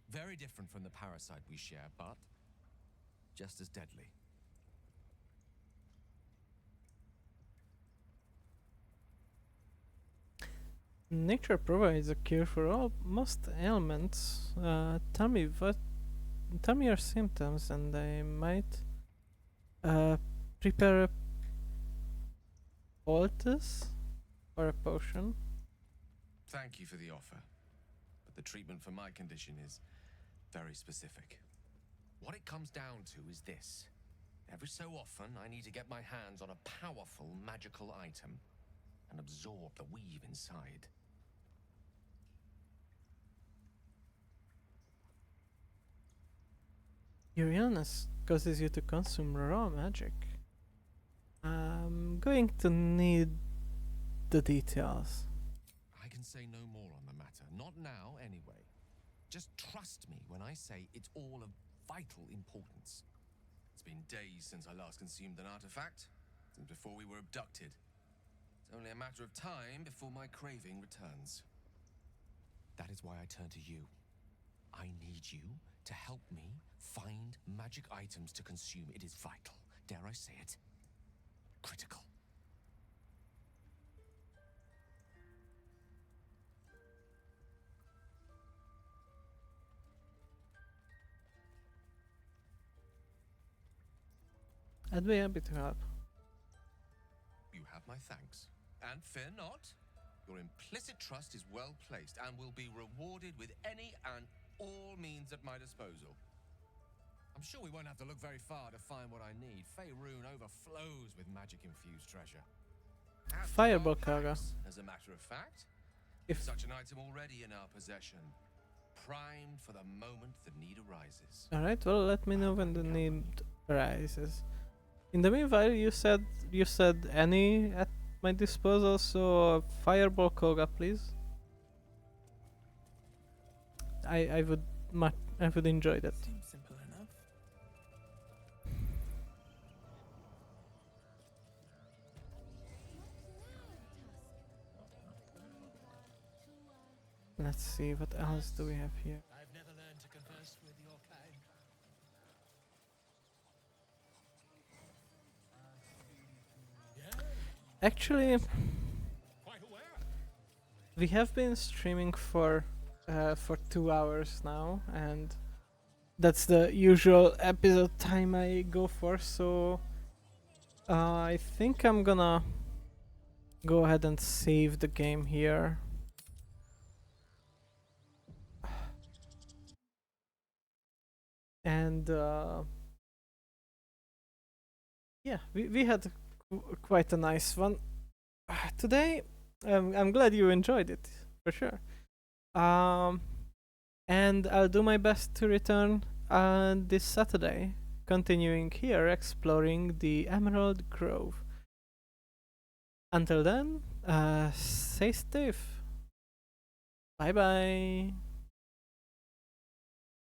very different from the parasite we share, but just as deadly. Nature provides a cure for most ailments. Tell me your symptoms, and I might prepare a poultice or a potion. Thank you for the offer, but the treatment for my condition is very specific. What it comes down to is this. Every so often, I need to get my hands on a powerful magical item and absorb the weave inside. Your illness causes you to consume raw magic. I'm going to need the details. I can say no more on the matter, not now anyway. Just trust me when I say it's all of vital importance. It's been days since I last consumed an artifact, since before we were abducted. It's only a matter of time before my craving returns. That is why I turn to you. I need you to help me find magic items to consume. It is vital. Dare I say it? Critical. I'd be happy to help. You have my thanks. And fear not. Your implicit trust is well placed and will be rewarded with any and all means at my disposal. I'm sure we won't have to look very far to find what I need. Faerun overflows with magic-infused treasure. Fireball Kaga. As a matter of fact, If such an item already in our possession, primed for the moment the need arises. Alright, well, let me know when the need arises. In the meanwhile, you said any at my disposal, so Fireball Koga, please. I would enjoy that. Seems simple enough. Let's see, what else do we have here? I've never learned to converse with your kind. Actually, we have been streaming for 2 hours now, and that's the usual episode time I go for. So I think I'm gonna go ahead and save the game here. And yeah, we had quite a nice one today. I'm glad you enjoyed it. for sure. And I'll do my best to return this Saturday, continuing here exploring the Emerald Grove. Until then, stay safe. Bye bye.